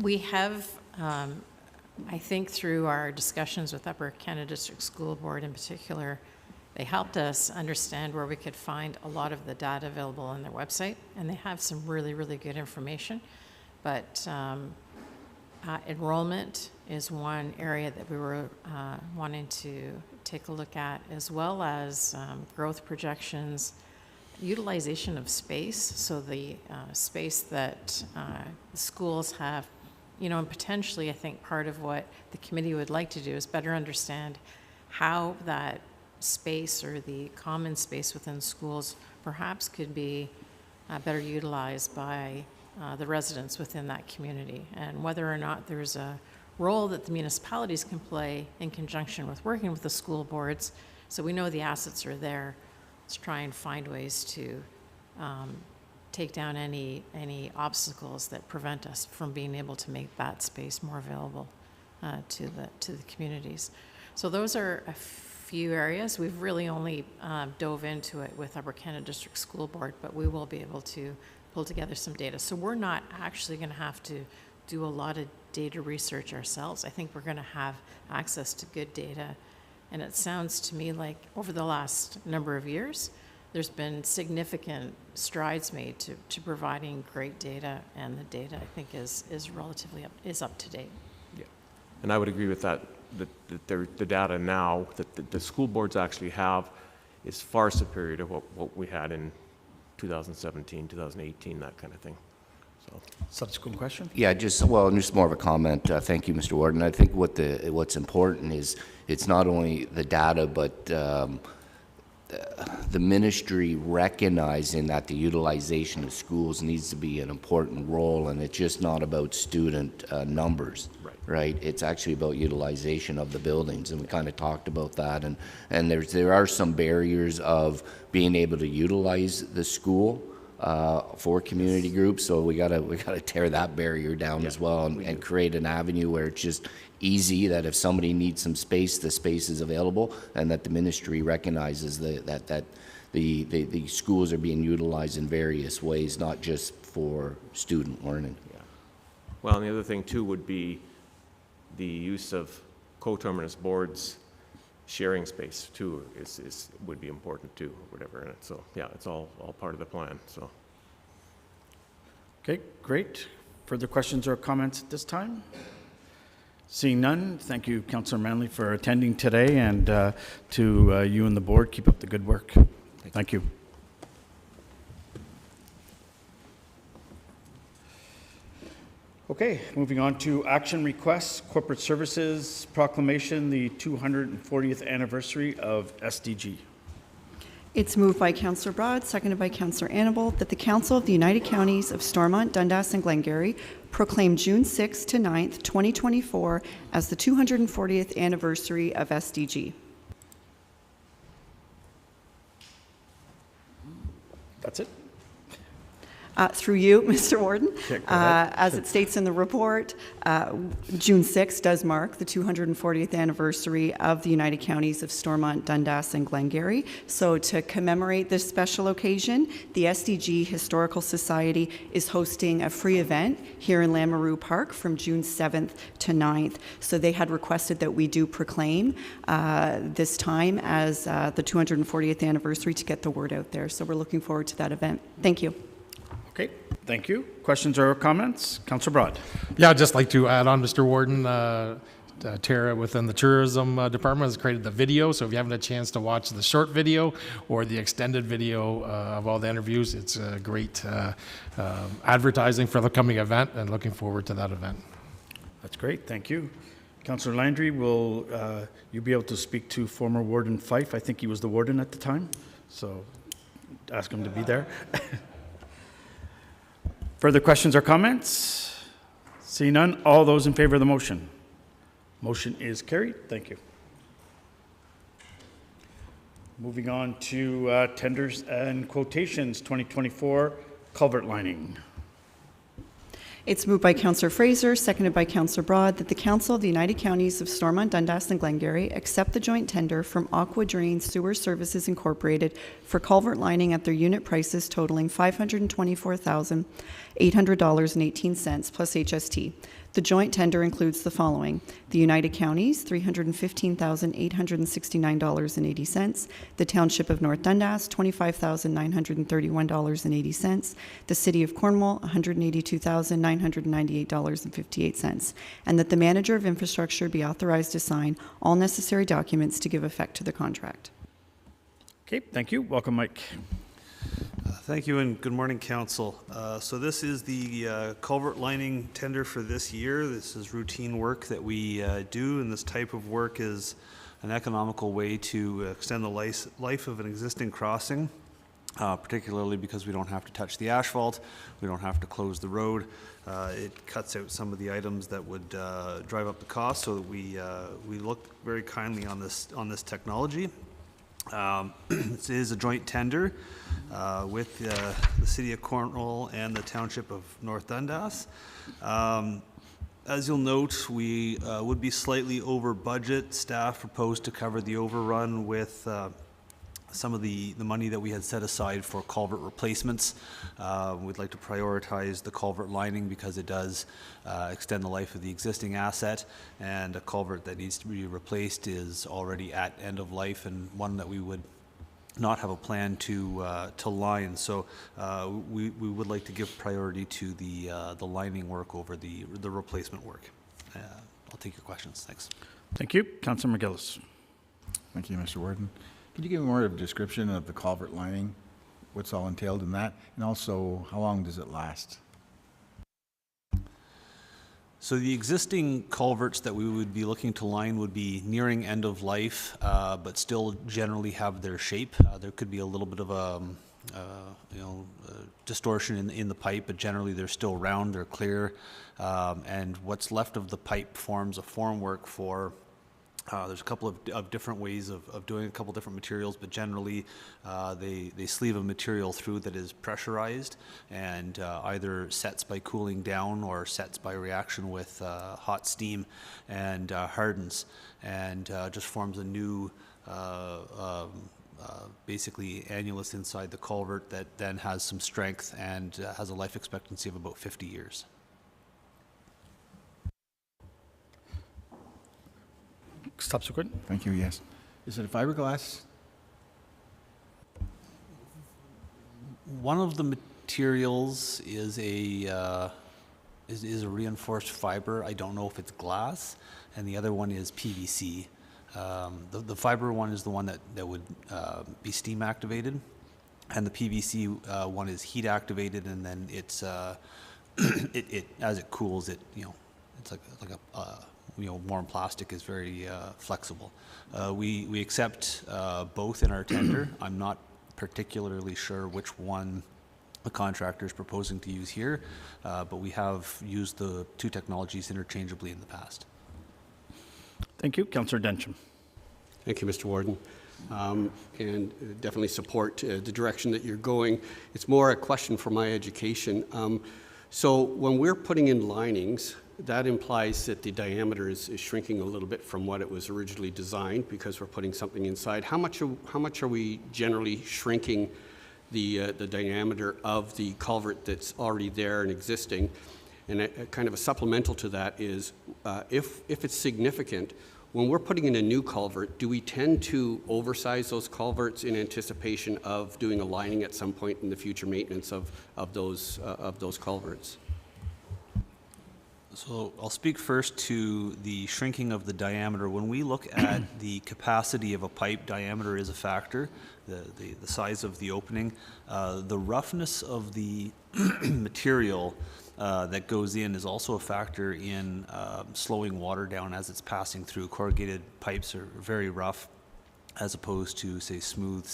We have, I think through our discussions with Upper Canada District School Board in particular, they helped us understand where we could find a lot of the data available on their website, and they have some really, really good information. But enrollment is one area that we were wanting to take a look at, as well as growth projections, utilization of space, so the space that the schools have, you know, and potentially I think part of what the committee would like to do is better understand how that space or the common space within schools perhaps could be better utilized by the residents within that community, and whether or not there's a role that the municipalities can play in conjunction with working with the school boards. So we know the assets are there. Let's try and find ways to take down any obstacles that prevent us from being able to make that space more available to the communities. So those are a few areas. We've really only dove into it with Upper Canada District School Board, but we will be able to pull together some data. So we're not actually going to have to do a lot of data research ourselves. I think we're going to have access to good data. And it sounds to me like over the last number of years, there's been significant strides made to providing great data, and the data I think is relatively up to date. Yeah, and I would agree with that. The data now that the school boards actually have is far superior to what we had in 2017, 2018, that kind of thing. So. Subsequent question? Yeah, just more of a comment. Thank you, Mr. Warden. I think what's important is it's not only the data, but the ministry recognizing that the utilization of schools needs to be an important role, and it's just not about student numbers, right? It's actually about utilization of the buildings, and we kind of talked about that. And there are some barriers of being able to utilize the school for community groups, so we gotta tear that barrier down as well, and create an avenue where it's just easy that if somebody needs some space, the space is available, and that the ministry recognizes that the schools are being utilized in various ways, not just for student learning. Yeah. Well, and the other thing too would be the use of coterminous boards sharing space too would be important too, or whatever in it. So yeah, it's all part of the plan. So. Okay, great. Further questions or comments at this time? Seeing none, thank you, Councillor Manley, for attending today, and to you and the board, keep up the good work. Thank you. Okay, moving on to action requests, corporate services proclamation, the 240th anniversary of SDG. It's moved by Councillor Broad, seconded by Councillor Annable, that the Council of the United Counties of Stormont, Dundas and Glengarry proclaim June 6th to 9th, 2024 as the 240th anniversary of SDG. That's it? Through you, Mr. Warden. Okay, go ahead. As it states in the report, June 6th does mark the 240th anniversary of the United Counties of Stormont, Dundas, and Glengarry. So to commemorate this special occasion, the SDG Historical Society is hosting a free event here in Lamoureux Park from June 7th to 9th. So they had requested that we do proclaim this time as the 240th anniversary to get the word out there. So we're looking forward to that event. Thank you. Okay, thank you. Questions or comments? Councillor Broad. Yeah, I'd just like to add on, Mr. Warden, Tara within the tourism department has created the video, so if you haven't had a chance to watch the short video or the extended video of all the interviews, it's great advertising for the coming event, and looking forward to that event. That's great, thank you. Councillor Landry, will you be able to speak to former Warden Fife? I think he was the warden at the time, so ask him to be there. Further questions or comments? See none. All those in favor of the motion? Motion is carried. Thank you. Moving on to tenders and quotations, 2024 culvert lining. It's moved by Councillor Fraser, seconded by Councillor Broad, that the Council of the United Counties of Stormont, Dundas, and Glengarry accept the joint tender from Aqua Drain Sewer Services Incorporated for culvert lining at their unit prices totaling $524,800.18 plus HST. The joint tender includes the following: the United Counties, $315,869.80, the Township of North Dundas, $25,931.80, the City of Cornwall, $182,998.58, and that the Manager of Infrastructure be authorized to sign all necessary documents to give effect to the contract. Okay, thank you. Welcome, Mike. Thank you and good morning, Council. So this is the culvert lining tender for this year. This is routine work that we do, and this type of work is an economical way to extend the life of an existing crossing, particularly because we don't have to touch the asphalt, we don't have to close the road. It cuts out some of the items that would drive up the cost, so that we look very kindly on this technology. This is a joint tender with the City of Cornwall and the Township of North Dundas. As you'll note, we would be slightly over budget. Staff proposed to cover the overrun with some of the money that we had set aside for culvert replacements. We'd like to prioritize the culvert lining because it does extend the life of the existing asset, and a culvert that needs to be replaced is already at end of life and one that we would not have a plan to line. So we would like to give priority to the lining work over the replacement work. I'll take your questions. Thanks. Thank you. Councillor McGillis. Thank you, Mr. Warden. Could you give more of a description of the culvert lining, what's all entailed in that, and also how long does it last? So the existing culverts that we would be looking to line would be nearing end of life, but still generally have their shape. There could be a little bit of a distortion in the pipe, but generally they're still round, they're clear, and what's left of the pipe forms a formwork for. There's a couple of different ways of doing a couple different materials, but generally they sleeve a material through that is pressurized and either sets by cooling down or sets by reaction with hot steam and hardens, and just forms a new basically annulus inside the culvert that then has some strength and has a life expectancy of about 50 years. Subsequent. Thank you, yes. Is it a fiberglass? One of the materials is a reinforced fiber. I don't know if it's glass, and the other one is PVC. The fiber one is the one that would be steam activated, and the PVC one is heat activated, and then it's it as it cools, it's like a warm plastic is very flexible. We accept both in our tender. I'm not particularly sure which one the contractor is proposing to use here, but we have used the two technologies interchangeably in the past. Thank you. Councillor Densham. Thank you, Mr. Warden. And definitely support the direction that you're going. It's more a question for my education. So when we're putting in linings, that implies that the diameter is shrinking a little bit from what it was originally designed because we're putting something inside. How much are we generally shrinking the diameter of the culvert that's already there and existing? And kind of a supplemental to that is, if it's significant, when we're putting in a new culvert, do we tend to oversize those culverts in anticipation of doing a lining at some point in the future maintenance of those culverts? So I'll speak first to the shrinking of the diameter. When we look at the capacity of a pipe, diameter is a factor, the size of the opening. The roughness of the material that goes in is also a factor in slowing water down as it's passing through. Corrugated pipes are very rough as opposed to, say, smooth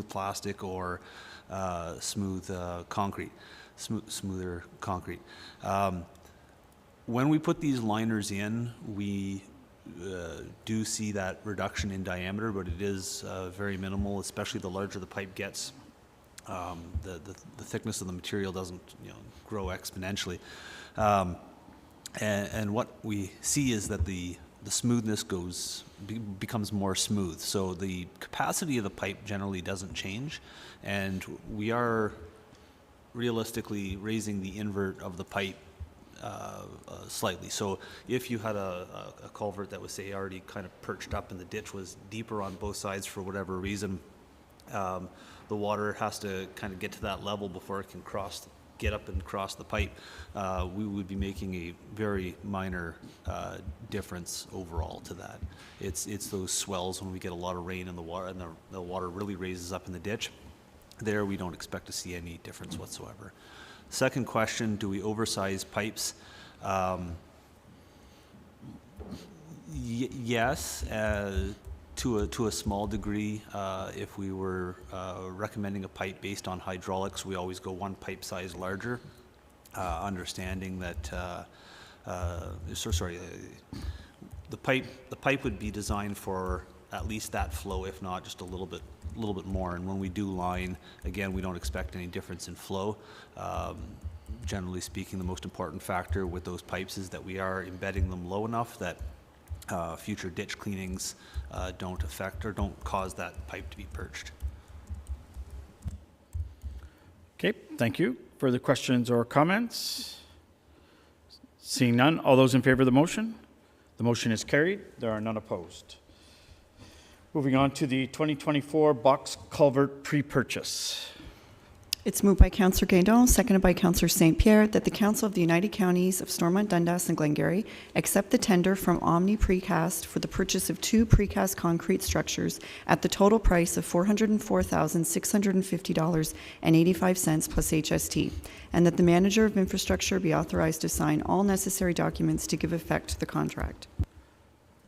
plastic or smooth concrete. Smoother concrete. When we put these liners in, we do see that reduction in diameter, but it is very minimal, especially the larger the pipe gets. The thickness of the material doesn't grow exponentially. And what we see is that the smoothness becomes more smooth. So the capacity of the pipe generally doesn't change, and we are realistically raising the invert of the pipe slightly. So if you had a culvert that was, say, already kind of perched up and the ditch was deeper on both sides for whatever reason, the water has to kind of get to that level before it can get up and cross the pipe. We would be making a very minor difference overall to that. It's those swells when we get a lot of rain in the water and the water really raises up in the ditch. There, we don't expect to see any difference whatsoever. Second question, do we oversize pipes? Yes, to a small degree. If we were recommending a pipe based on hydraulics, we always go one pipe size larger, understanding that, the pipe would be designed for at least that flow, if not just a little bit more. And when we do line, again, we don't expect any difference in flow. Generally speaking, the most important factor with those pipes is that we are embedding them low enough that future ditch cleanings don't affect or don't cause that pipe to be perched. Okay, thank you. Further questions or comments? Seeing none, all those in favor of the motion? The motion is carried. There are none opposed. Moving on to the 2024 box culvert pre-purchase. It's moved by Councillor Guédon, seconded by Councillor St. Pierre, that the Council of the United Counties of Stormont, Dundas and Glengarry accept the tender from Omni Precast for the purchase of 2 precast concrete structures at the total price of $404,650.85 plus HST, and that the Manager of Infrastructure be authorized to sign all necessary documents to give effect to the contract.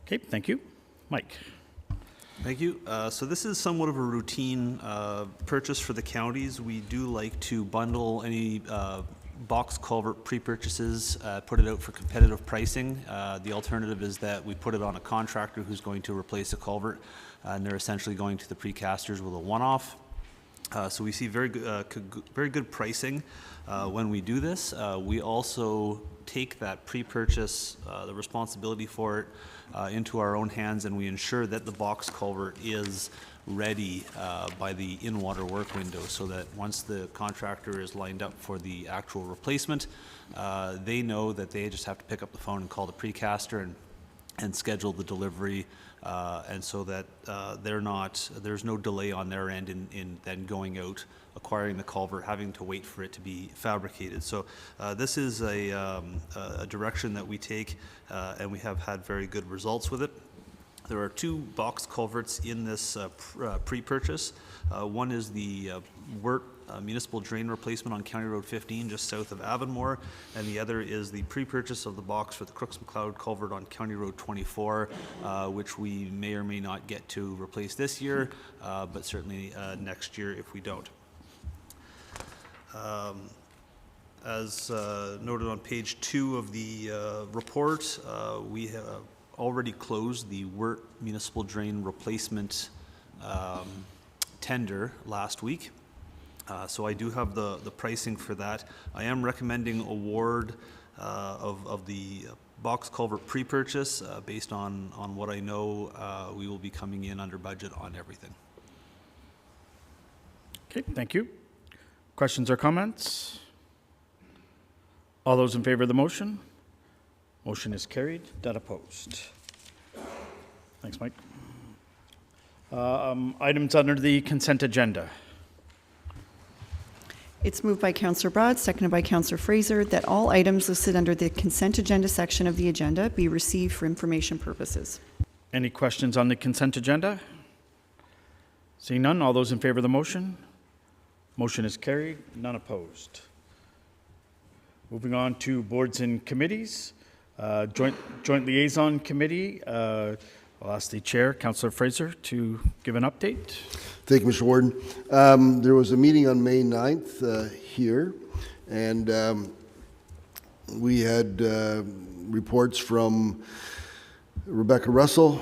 Okay, thank you. Mike. Thank you. So this is somewhat of a routine purchase for the counties. We do like to bundle any box culvert pre-purchases, put it out for competitive pricing. The alternative is that we put it on a contractor who's going to replace a culvert, and they're essentially going to the precasters with a one-off. So we see very good pricing when we do this. We also take that pre-purchase, the responsibility for it, into our own hands, and we ensure that the box culvert is ready by the in-water work window, so that once the contractor is lined up for the actual replacement, they know that they just have to pick up the phone and call the precaster and schedule the delivery, and so that there's no delay on their end in then going out, acquiring the culvert, having to wait for it to be fabricated. So this is a direction that we take, and we have had very good results with it. There are 2 box culverts in this pre-purchase. One is the Wirt municipal drain replacement on County Road 15 just south of Avonmore, and the other is the pre-purchase of the box for the Crooks McLeod culvert on County Road 24, which we may or may not get to replace this year, but certainly next year if we don't. As noted on page 2 of the report, we already closed the Wirt Municipal Drain Replacement tender last week. So I do have the pricing for that. I am recommending award of the box culvert pre-purchase based on what I know we will be coming in under budget on everything. Okay, thank you. Questions or comments? All those in favor of the motion? Motion is carried. None opposed. Thanks, Mike. Items under the consent agenda. It's moved by Councillor Broad, seconded by Councillor Fraser, that all items listed under the consent agenda section of the agenda be received for information purposes. Any questions on the consent agenda? Seeing none, all those in favor of the motion? Motion is carried. None opposed. Moving on to boards and committees. Joint Liaison Committee. I'll ask the chair, Councillor Fraser, to give an update. Thank you, Mr. Warden. There was a meeting on May 9th here, and we had reports from Rebecca Russell,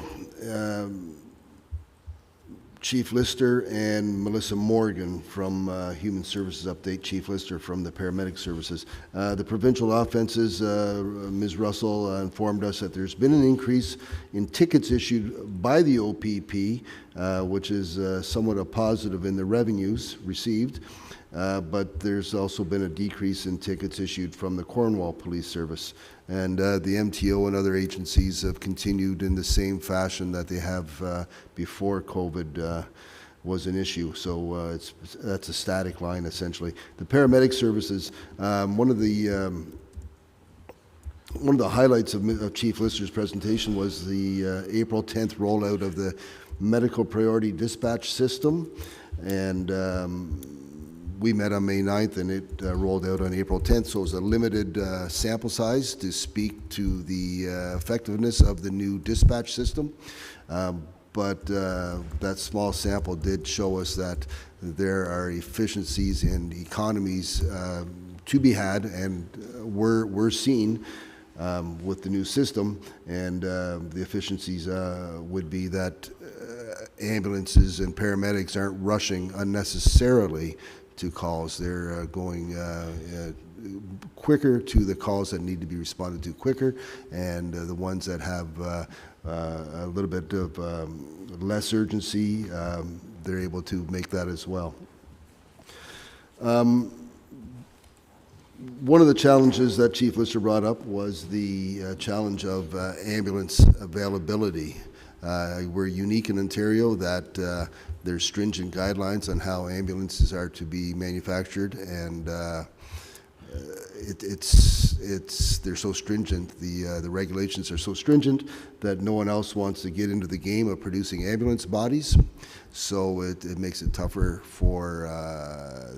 Chief Lister, and Melissa Morgan from Human Services Update, Chief Lister from the Paramedic Services. The provincial offenses, Ms. Russell informed us that there's been an increase in tickets issued by the OPP, which is somewhat a positive in the revenues received, but there's also been a decrease in tickets issued from the Cornwall Police Service. And the MTO and other agencies have continued in the same fashion that they have before COVID was an issue. So that's a static line, essentially. The paramedic services, one of the highlights of Chief Lister's presentation was the April 10th rollout of the medical priority dispatch system. And we met on May 9th, and it rolled out on April 10th, so it was a limited sample size to speak to the effectiveness of the new dispatch system. But that small sample did show us that there are efficiencies and economies to be had, and we're seen with the new system. And the efficiencies would be that ambulances and paramedics aren't rushing unnecessarily to calls. They're going quicker to the calls that need to be responded to quicker, and the ones that have a little bit of less urgency, they're able to make that as well. One of the challenges that Chief Lister brought up was the challenge of ambulance availability. We're unique in Ontario that there's stringent guidelines on how ambulances are to be manufactured, and they're so stringent. The regulations are so stringent that no one else wants to get into the game of producing ambulance bodies. So it makes it tougher for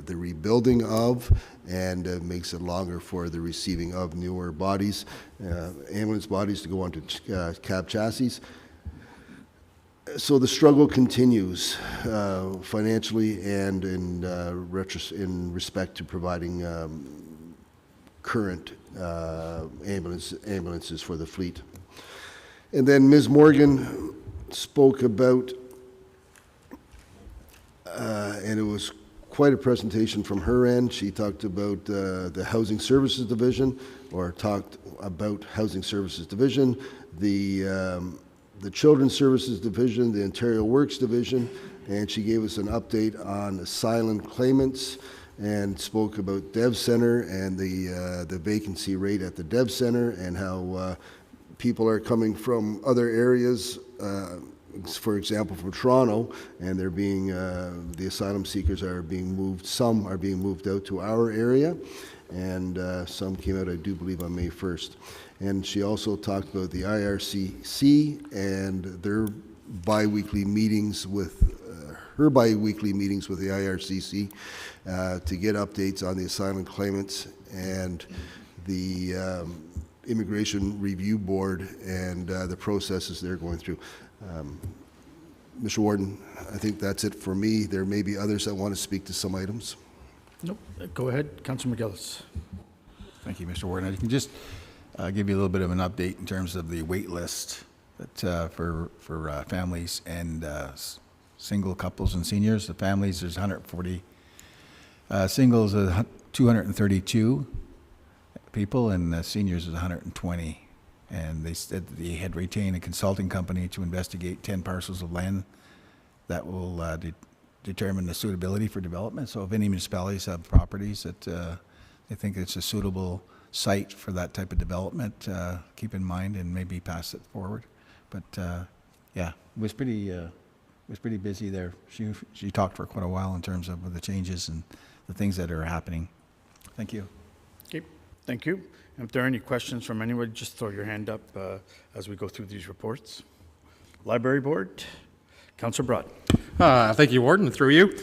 the rebuilding of, and makes it longer for the receiving of newer bodies, ambulance bodies to go onto cab chassis. So the struggle continues financially and in respect to providing current ambulances for the fleet. And then Ms. Morgan spoke about, and it was quite a presentation from her end. She talked about the Housing Services Division, or talked about Housing Services Division, the Children's Services Division, the Ontario Works Division, and she gave us an update on asylum claimants and spoke about Dev Center and the vacancy rate at the Dev Center, and how people are coming from other areas, for example, from Toronto, and they're being, the asylum seekers are being moved, some are being moved out to our area, and some came out, I do believe, on May 1st. And she also talked about the IRCC and their bi-weekly meetings with, her bi-weekly meetings with the IRCC to get updates on the asylum claimants and the Immigration Review Board and the processes they're going through. Mr. Warden, I think that's it for me. There may be others that want to speak to some items. Nope. Go ahead, Councillor McGillis. Thank you, Mr. Warden. I can just give you a little bit of an update in terms of the wait list that for families and single couples and seniors. The families, there's 140. Singles, 232 people, and the seniors is 120. And they said they had retained a consulting company to investigate 10 parcels of land that will determine the suitability for development. So if any municipalities have properties that they think it's a suitable site for that type of development, keep in mind and maybe pass it forward. But yeah, it was pretty busy there. She talked for quite a while in terms of the changes and the things that are happening. Thank you. Okay, thank you. If there are any questions from anyone, just throw your hand up as we go through these reports. Library Board, Councillor Broad. Thank you, Warden, through you.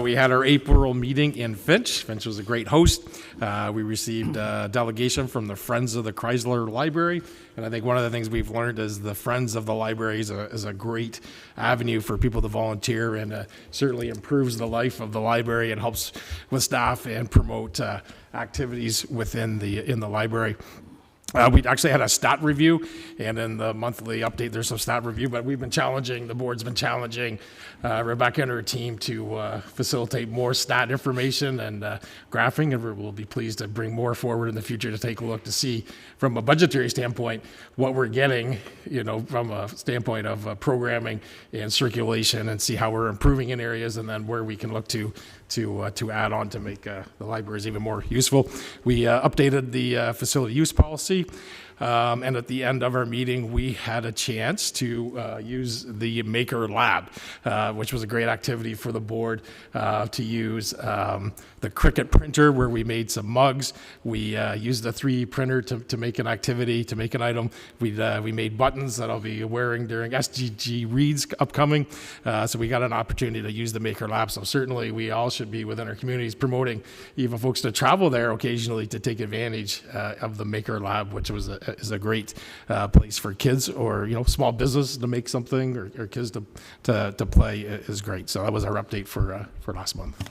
We had our April meeting in Finch. Finch was a great host. We received a delegation from the Friends of the Chrysler Library. And I think one of the things we've learned is the Friends of the Library is a great avenue for people to volunteer, and certainly improves the life of the library and helps with staff and promote activities within in the library. We actually had a stat review, and in the monthly update, there's some stat review, but the board's been challenging Rebecca and her team to facilitate more stat information and graphing, and we'll be pleased to bring more forward in the future to take a look to see from a budgetary standpoint what we're getting, from a standpoint of programming and circulation, and see how we're improving in areas, and then where we can look to add on to make the libraries even more useful. We updated the facility use policy, and at the end of our meeting, we had a chance to use the Maker Lab, which was a great activity for the board to use the Cricut printer, where we made some mugs. We used the 3D printer to make an activity, to make an item. We made buttons that I'll be wearing during SDG Reads upcoming. So we got an opportunity to use the Maker Lab. So certainly we all should be within our communities promoting even folks to travel there occasionally to take advantage of the Maker Lab, which is a great place for kids or small business to make something, or kids to play is great. So that was our update for last month.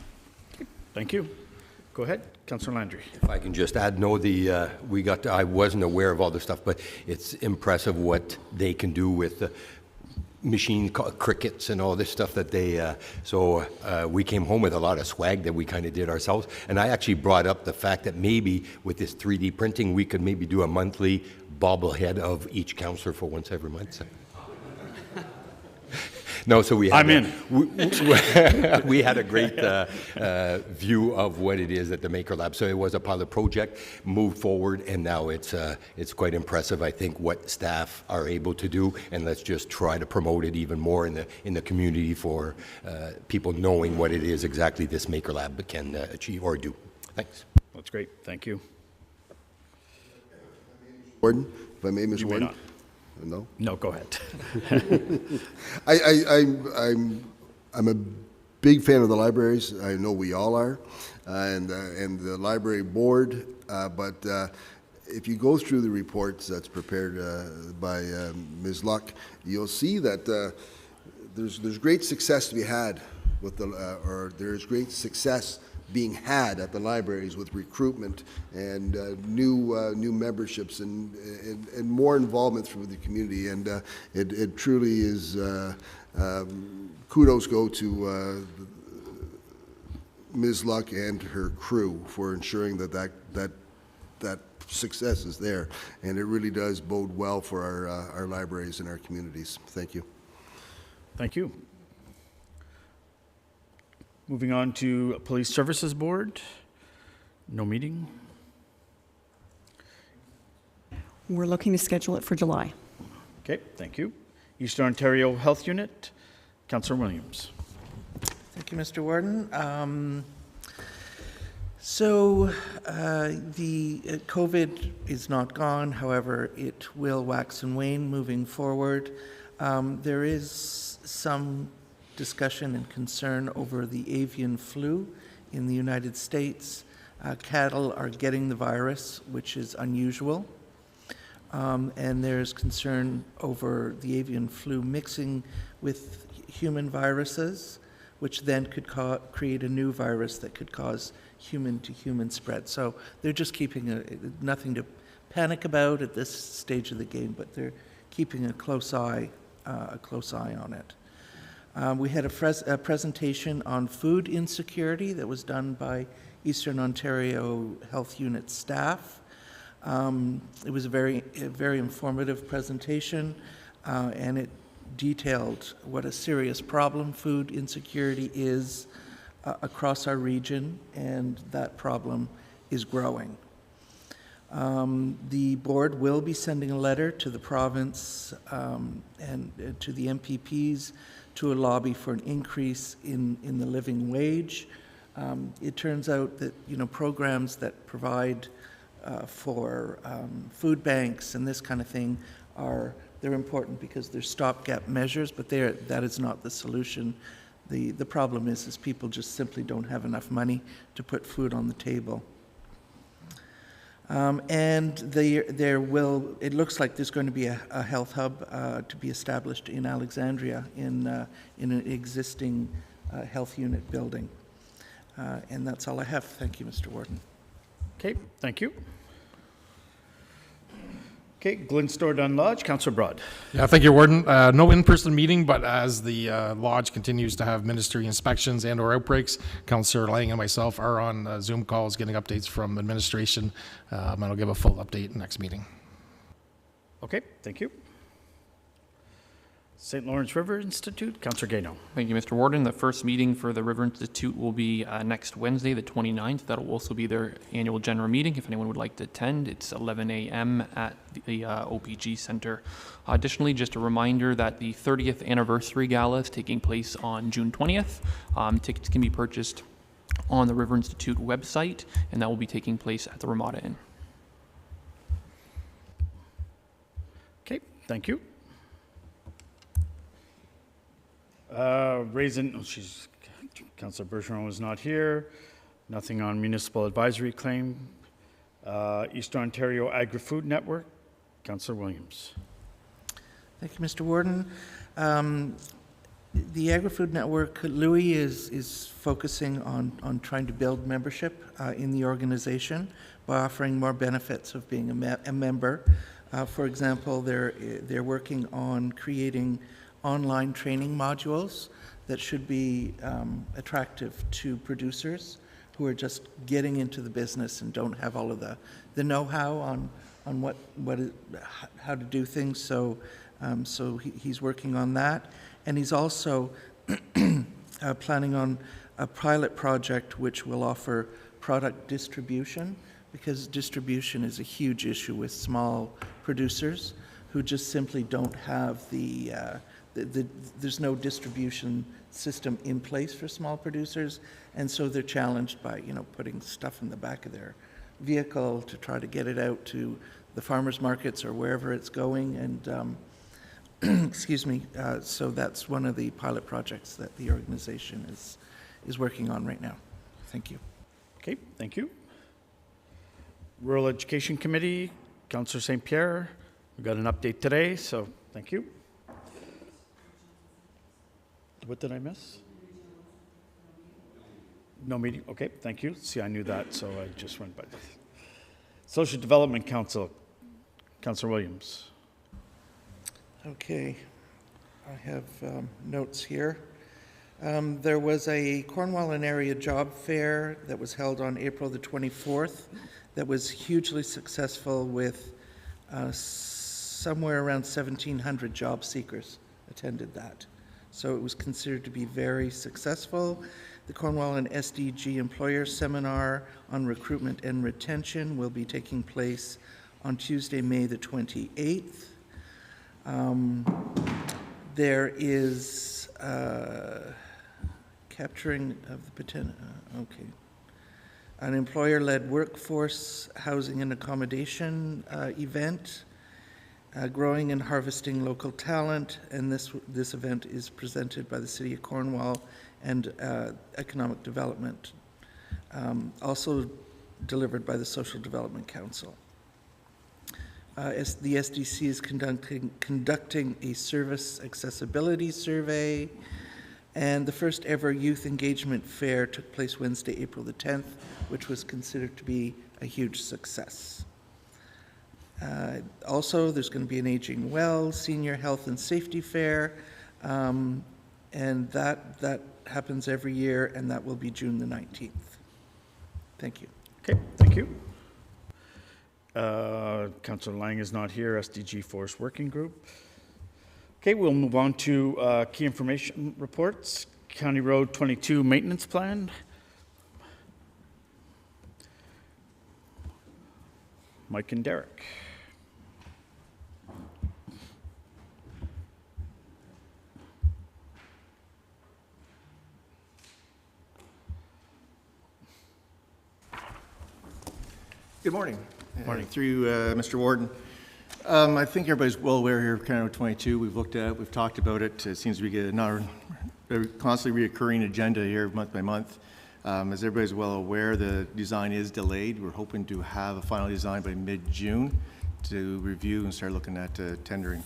Thank you. Go ahead, Councillor Landry. If I can just add, I wasn't aware of all this stuff, but it's impressive what they can do with machine crickets and all this stuff that they, we came home with a lot of swag that we kind of did ourselves. And I actually brought up the fact that maybe with this 3D printing, we could maybe do a monthly bobblehead of each councillor for once every month. No, so we had we had a great view of what it is at the Maker Lab. So it was a pilot project, moved forward, and now it's quite impressive, I think, what staff are able to do. And let's just try to promote it even more in the community for people knowing what it is exactly this Maker Lab can achieve or do. Thanks. That's great. Thank you. Warden, if I may, Mr. You may Warden. not. No? No, go ahead. I'm a big fan of the libraries. I know we all are, and the library board. But if you go through the reports that's prepared by Ms. Luck, you'll see that there's great success to be had with or there's great success being had at the libraries with recruitment and new memberships and more involvement through the community, and it truly is kudos go to Ms. Luck and her crew for ensuring that success is there, and it really does bode well for our libraries and our communities. Thank you. Thank you. Moving on to Police Services Board. No meeting. We're looking to schedule it for July. Okay, thank you. Eastern Ontario Health Unit, Councillor Williams. Thank you, Mr. Warden. The COVID is not gone. However, it will wax and wane moving forward. There is some discussion and concern over the avian flu in the United States. Cattle are getting the virus, which is unusual. And there's concern over the avian flu mixing with human viruses, which then could create a new virus that could cause human-to-human spread. So they're just keeping nothing to panic about at this stage of the game, but they're keeping a close eye on it. We had a presentation on food insecurity that was done by Eastern Ontario Health Unit staff. It was a very informative presentation, and it detailed what a serious problem food insecurity is across our region, and that problem is growing. The board will be sending a letter to the province and to the MPPs to a lobby for an increase in the living wage. It turns out that, programs that provide for food banks and this kind of thing they're important because they're stopgap measures, but that is not the solution. The problem is people just simply don't have enough money to put food on the table. And it looks like there's going to be a health hub to be established in Alexandria in an existing health unit building. And that's all I have. Thank you, Mr. Warden. Okay, thank you. Okay, Glenstore Dunn Lodge, Councillor Broad. Yeah, thank you, Warden. No in-person meeting, but as the lodge continues to have ministry inspections and/or outbreaks, Councillor Lang and myself are on Zoom calls getting updates from administration, and I'll give a full update next meeting. Okay, thank you. St. Lawrence River Institute, Councillor Gano. Thank you, Mr. Warden. The first meeting for the River Institute will be next Wednesday, the 29th. That'll also be their annual general meeting. If anyone would like to attend, it's 11 a.m. at the OPG Center. Additionally, just a reminder that the 30th anniversary gala is taking place on June 20th. Tickets can be purchased on the River Institute website, and that will be taking place at the Ramada Inn. Okay, thank you. Councillor Bergeron was not here. Nothing on municipal advisory claim. Eastern Ontario Agri-Food Network, Councillor Williams. Thank you, Mr. Warden. The Agri-Food Network, Louis is focusing on trying to build membership in the organization by offering more benefits of being a member. For example, they're working on creating online training modules that should be attractive to producers who are just getting into the business and don't have all of the know-how on how to do things. So he's working on that, and he's also planning on a pilot project which will offer product distribution, because distribution is a huge issue with small producers who just simply don't have there's no distribution system in place for small producers, and so they're challenged by putting stuff in the back of their vehicle to try to get it out to the farmers markets or wherever it's going. And excuse me, so that's one of the pilot projects that the organization is working on right now. Thank you. Okay, thank you. Rural Education Committee, Councillor St. Pierre. We got an update today, so thank you. What did I miss? No meeting? Okay, thank you. See, I knew that, so I just went by. Social Development Council, Councillor Williams. Okay, I have notes here. There was a Cornwall and area job fair that was held on April the 24th that was hugely successful with somewhere around 1,700 job seekers attended that. So it was considered to be very successful. The Cornwall and SDG Employer Seminar on Recruitment and Retention will be taking place on Tuesday, May the 28th. There is capturing of the potential, an employer-led workforce housing and accommodation event. Growing and harvesting local talent, and this event is presented by the City of Cornwall and Economic Development, also delivered by the Social Development Council. The SDC is conducting a service accessibility survey, and the first ever youth engagement fair took place Wednesday, April the 10th, which was considered to be a huge success. Also, there's going to be an Aging Well Senior Health and Safety Fair, and that happens every year, and that will be June the 19th. Thank you. Okay, thank you. Councillor Lang is not here, SDG Forest Working Group. Okay, we'll move on to key information reports. County Road 22 Maintenance Plan. Mike and Derek. Good morning. Morning. Through you, Mr. Warden. I think everybody's well aware here of County Road 22. We've talked about it. It seems we get another constantly reoccurring agenda here month by month. As everybody's well aware, the design is delayed. We're hoping to have a final design by mid-June to review and start looking at tendering.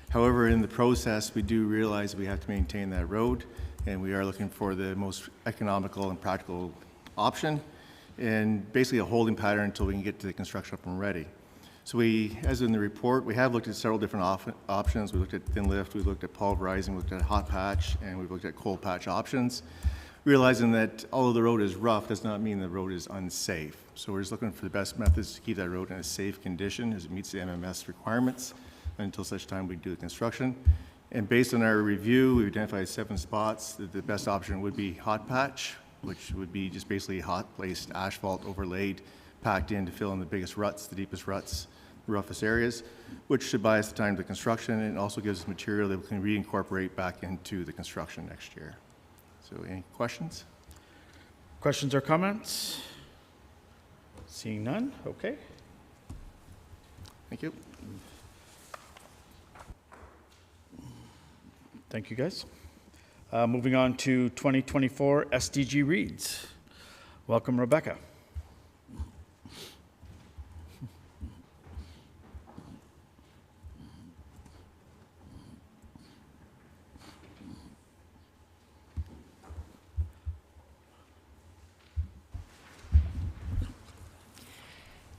However, in the process, we do realize we have to maintain that road, and we are looking for the most economical and practical option, and basically a holding pattern until we can get to the construction up and ready. So we, as in the report, we have looked at several different options. We looked at thin lift, we looked at pulverizing, we looked at hot patch, and we've looked at cold patch options, realizing that although the road is rough does not mean the road is unsafe. So we're just looking for the best methods to keep that road in a safe condition as it meets the MMS requirements until such time we do the construction. And based on our review, we've identified 7 spots that the best option would be hot patch, which would be just basically hot placed asphalt overlaid, packed in to fill in the biggest ruts, the deepest ruts, the roughest areas, which should buy us the time to construction and also gives us material that we can reincorporate back into the construction next year. So any questions? Questions or comments? Seeing none, okay. Thank you. Thank you, guys. Moving on to 2024 SDG reads. Welcome, Rebecca.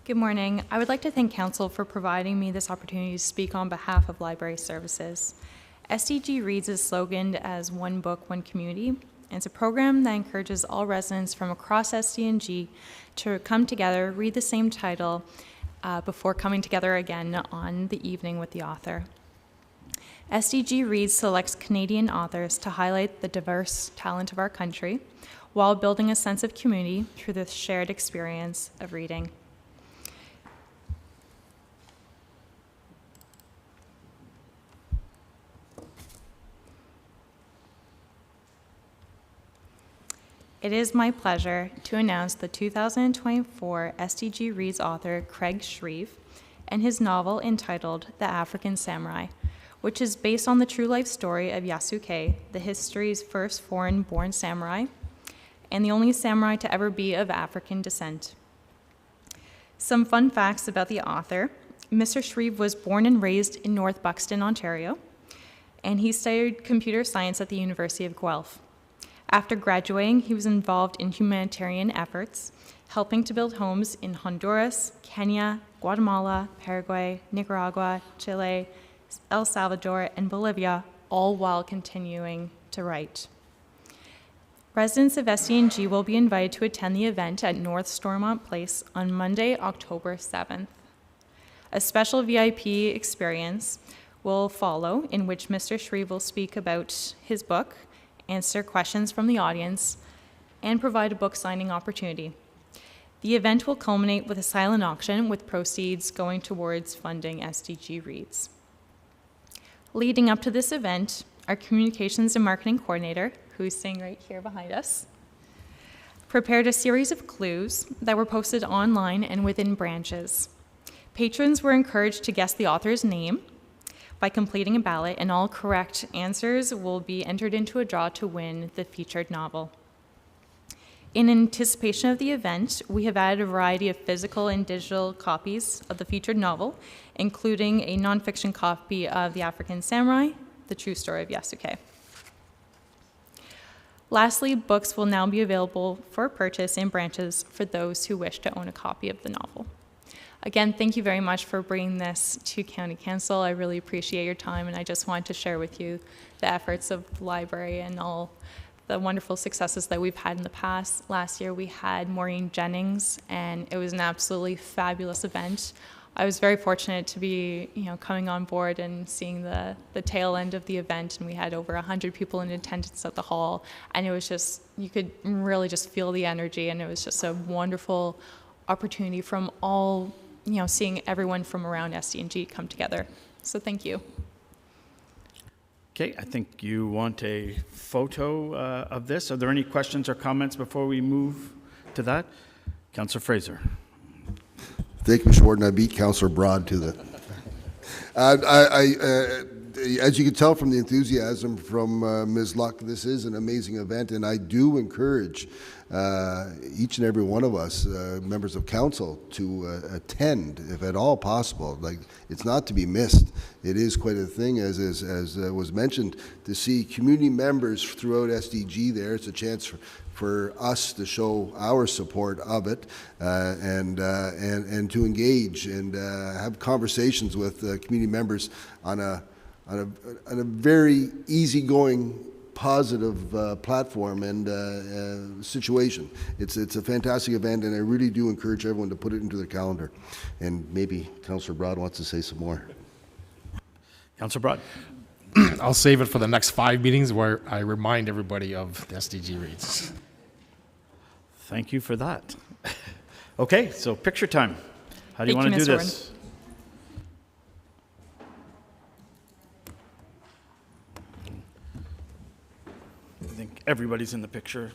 Good morning. I would like to thank Council for providing me this opportunity to speak on behalf of Library Services. SDG Reads is sloganed as One Book, One Community, and it's a program that encourages all residents from across SDG to come together, read the same title before coming together again on the evening with the author. SDG Reads selects Canadian authors to highlight the diverse talent of our country while building a sense of community through the shared experience of reading. It is my pleasure to announce the 2024 SDG Reads author Craig Shreve and his novel entitled The African Samurai, which is based on the true life story of Yasuke, the history's first foreign-born samurai, and the only samurai to ever be of African descent. Some fun facts about the author. Mr. Shreve was born and raised in North Buxton, Ontario, and he studied computer science at the University of Guelph. After graduating, he was involved in humanitarian efforts, helping to build homes in Honduras, Kenya, Guatemala, Paraguay, Nicaragua, Chile, El Salvador, and Bolivia, all while continuing to write. Residents of SDNG will be invited to attend the event at North Stormont Place on Monday, October 7th. A special VIP experience will follow, in which Mr. Shreve will speak about his book, answer questions from the audience, and provide a book signing opportunity. The event will culminate with a silent auction with proceeds going towards funding SDG Reads. Leading up to this event, our communications and marketing coordinator, who's sitting right here behind us, prepared a series of clues that were posted online and within branches. Patrons were encouraged to guess the author's name by completing a ballot, and all correct answers will be entered into a draw to win the featured novel. In anticipation of the event, we have added a variety of physical and digital copies of the featured novel, including a nonfiction copy of The African Samurai, The True Story of Yasuke. Lastly, books will now be available for purchase in branches for those who wish to own a copy of the novel. Again, thank you very much for bringing this to County Council. I really appreciate your time, and I just wanted to share with you the efforts of the library and all the wonderful successes that we've had in the past. Last year we had Maureen Jennings, and it was an absolutely fabulous event. I was very fortunate to be, coming on board and seeing the tail end of the event, and we had over 100 people in attendance at the hall, and it was just, you could really just feel the energy, and it was just a wonderful opportunity from all, seeing everyone from around SDG come together. So thank you. Okay, I think you want a photo of this. Are there any questions or comments before we move to that? Councillor Fraser. Thank you, Mr. Warden. I beat Councillor Broad to the... as you can tell from the enthusiasm from Ms. Luck, this is an amazing event, and I do encourage each and every one of us, members of council, to attend, if at all possible. Like, it's not to be missed. It is quite a thing, as was mentioned, to see community members throughout SDG there. It's a chance for us to show our support of it and to engage and have conversations with community members on a very easygoing, positive platform and situation. It's a fantastic event, and I really do encourage everyone to put it into their calendar. And maybe Councillor Broad wants to say some more. Councillor Broad. I'll save it for the next 5 meetings where I remind everybody of the SDG reads. Thank you for that. Okay, so picture time. How do you want to do this? I think everybody's in the picture.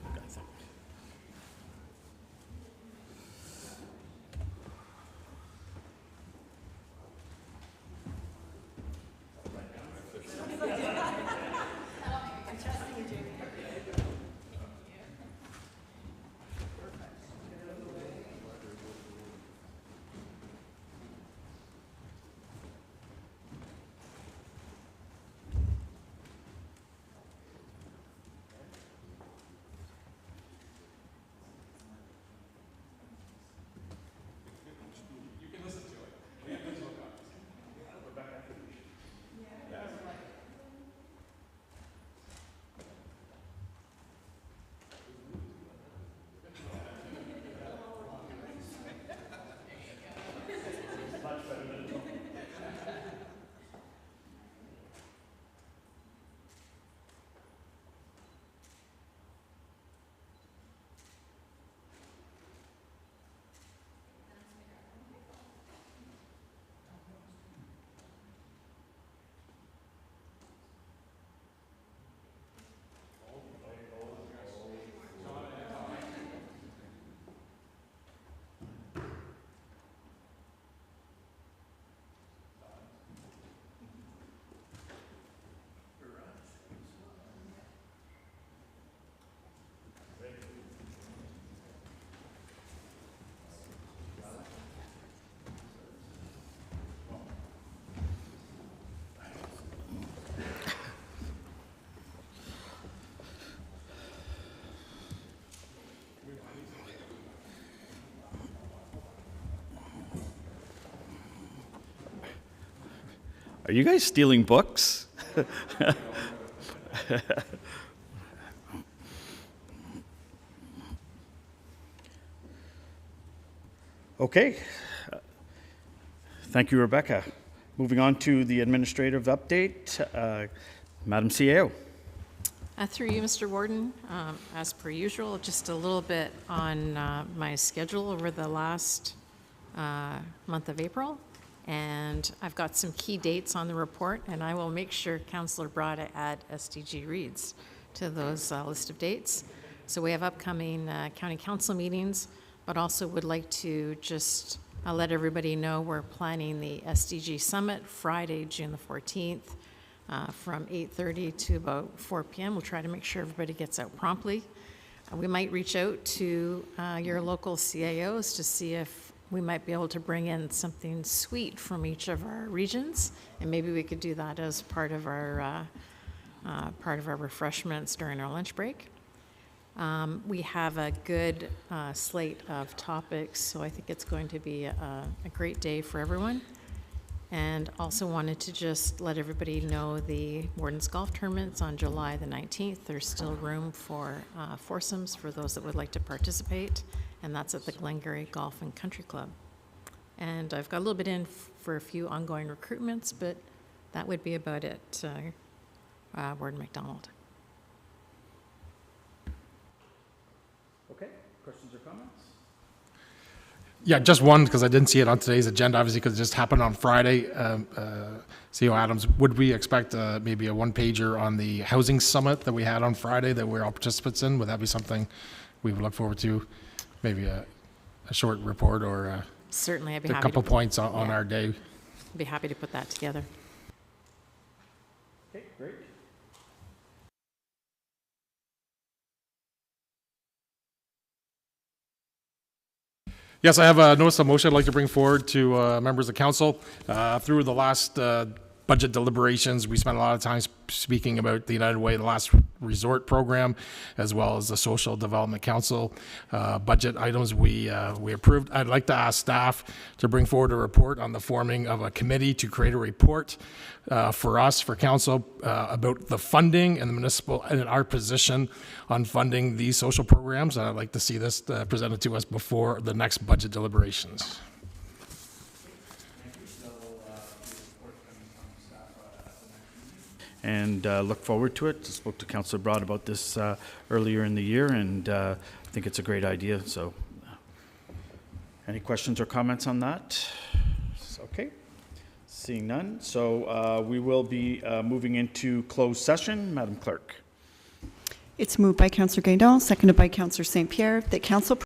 Are you guys stealing books? Okay. Thank you, Rebecca. Moving on to the administrative update. Madam CAO. Through you, Mr. Warden, as per usual, just a little bit on my schedule over the last month of April. And I've got some key dates on the report, and I will make sure Councillor Broad add SDG reads to those list of dates. So we have upcoming county council meetings, but also would like to just let everybody know we're planning the SDG Summit Friday, June the 14th, from 8:30 to about 4 p.m. We'll try to make sure everybody gets out promptly. We might reach out to your local CAOs to see if we might be able to bring in something sweet from each of our regions, and maybe we could do that as part of our refreshments during our lunch break. We have a good slate of topics, so I think it's going to be a great day for everyone. And also wanted to just let everybody know the Warden's Golf Tournament's on July the 19th. There's still room for foursomes for those that would like to participate, and that's at the Glengarry Golf and Country Club. And I've got a little bit in for a few ongoing recruitments, but that would be about it, Warden McDonald. Okay, questions or comments? Yeah, just one, because I didn't see it on today's agenda, obviously, because it just happened on Friday. CEO Adams, would we expect maybe a one-pager on the housing summit that we had on Friday that we're all participants in? Would that be something we would look forward to? Maybe a short report or Certainly, I'd be a happy couple to, points on our day. I'd be happy to put that together. Okay, great. Yes, I have a notice of motion I'd like to bring forward to members of council. Through the last budget deliberations, we spent a lot of time speaking about the United Way, the Last Resort program, as well as the Social Development Council budget items we approved. I'd like to ask staff to bring forward a report on the forming of a committee to create a report for us, for council, about the funding and the municipal and our position on funding these social programs. And I'd like to see this presented to us before the next budget deliberations. And look forward to it. I spoke to Councillor Broad about this earlier in the year, and I think it's a great idea. So, any questions or comments on that? Okay, seeing none. So we will be moving into closed session. Madam Clerk. It's moved by Councillor Guindon, seconded by Councillor St. Pierre, that council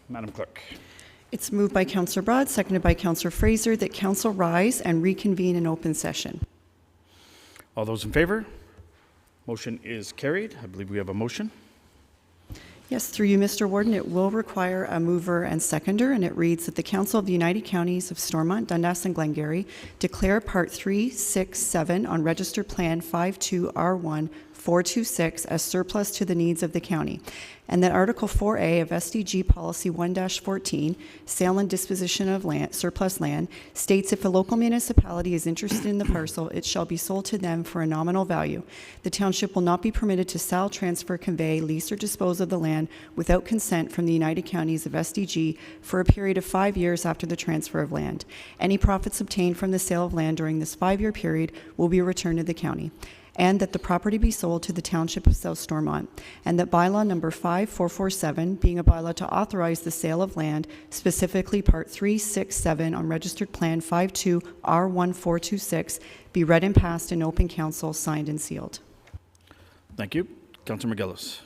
Madam Clerk. It's moved by Councillor Broad, seconded by Councillor Fraser, that council rise and reconvene in open session. All those in favor? Motion is carried. I believe we have a motion. Yes, through you, Mr. Warden, it will require a mover and seconder, and it reads that the Council of the United Counties of Stormont, Dundas, and Glengarry declare Part 3, 6, 7 on Register Plan 52R1 426 as surplus to the needs of the county, and that Article 4A of SDG Policy 1-14, Sale and Disposition of Land, Surplus Land, states if a local municipality is interested in the parcel, it shall be sold to them for a nominal value. The township will not be permitted to sell, transfer, convey, lease, or dispose of the land without consent from the United Counties of SDG for a period of 5 years after the transfer of land. Any profits obtained from the sale of land during this 5-year period will be returned to the county, and that the property be sold to the Township of South Stormont, and that bylaw number 5447, being a bylaw to authorize the sale of land, specifically Part 3, 6, 7 on Registered Plan 52R1426, be read and passed in open council, signed and sealed. Thank you. Councillor McGillis,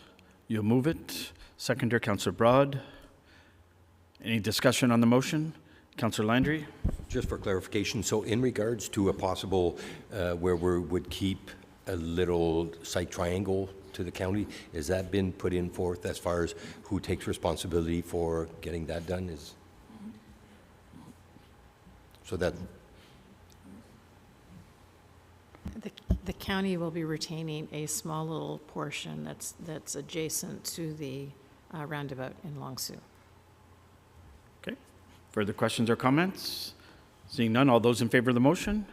you'll move it. Seconder, Councillor Broad. Any discussion on the motion? Councillor Landry? Just for clarification, so in regards to a possible where we would keep a little site triangle to the county, has that been put in forth as far as who takes responsibility for getting that done? Is so that The county will be retaining a small little portion that's adjacent to the roundabout in Long Sault. Okay. Further questions or comments? Seeing none, all those in favor of the motion?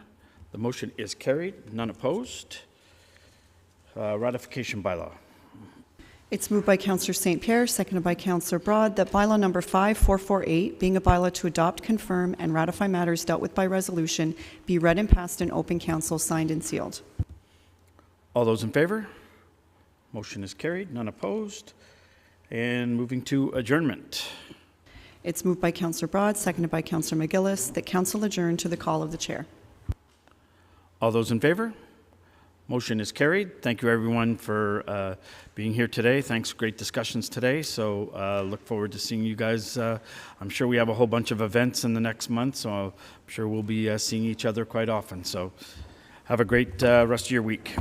The motion is carried. None opposed. Ratification bylaw. It's moved by Councillor St. Pierre, seconded by Councillor Broad, that bylaw number 5448, being a bylaw to adopt, confirm, and ratify matters dealt with by resolution, be read and passed in open council, signed and sealed. All those in favor? Motion is carried. None opposed. And moving to adjournment. It's moved by Councillor Broad, seconded by Councillor McGillis, that council adjourn to the call of the chair. All those in favor? Motion is carried. Thank you, everyone, for being here today. Thanks. Great discussions today. So look forward to seeing you guys. I'm sure we have a whole bunch of events in the next month, so I'm sure we'll be seeing each other quite often. So have a great rest of your week.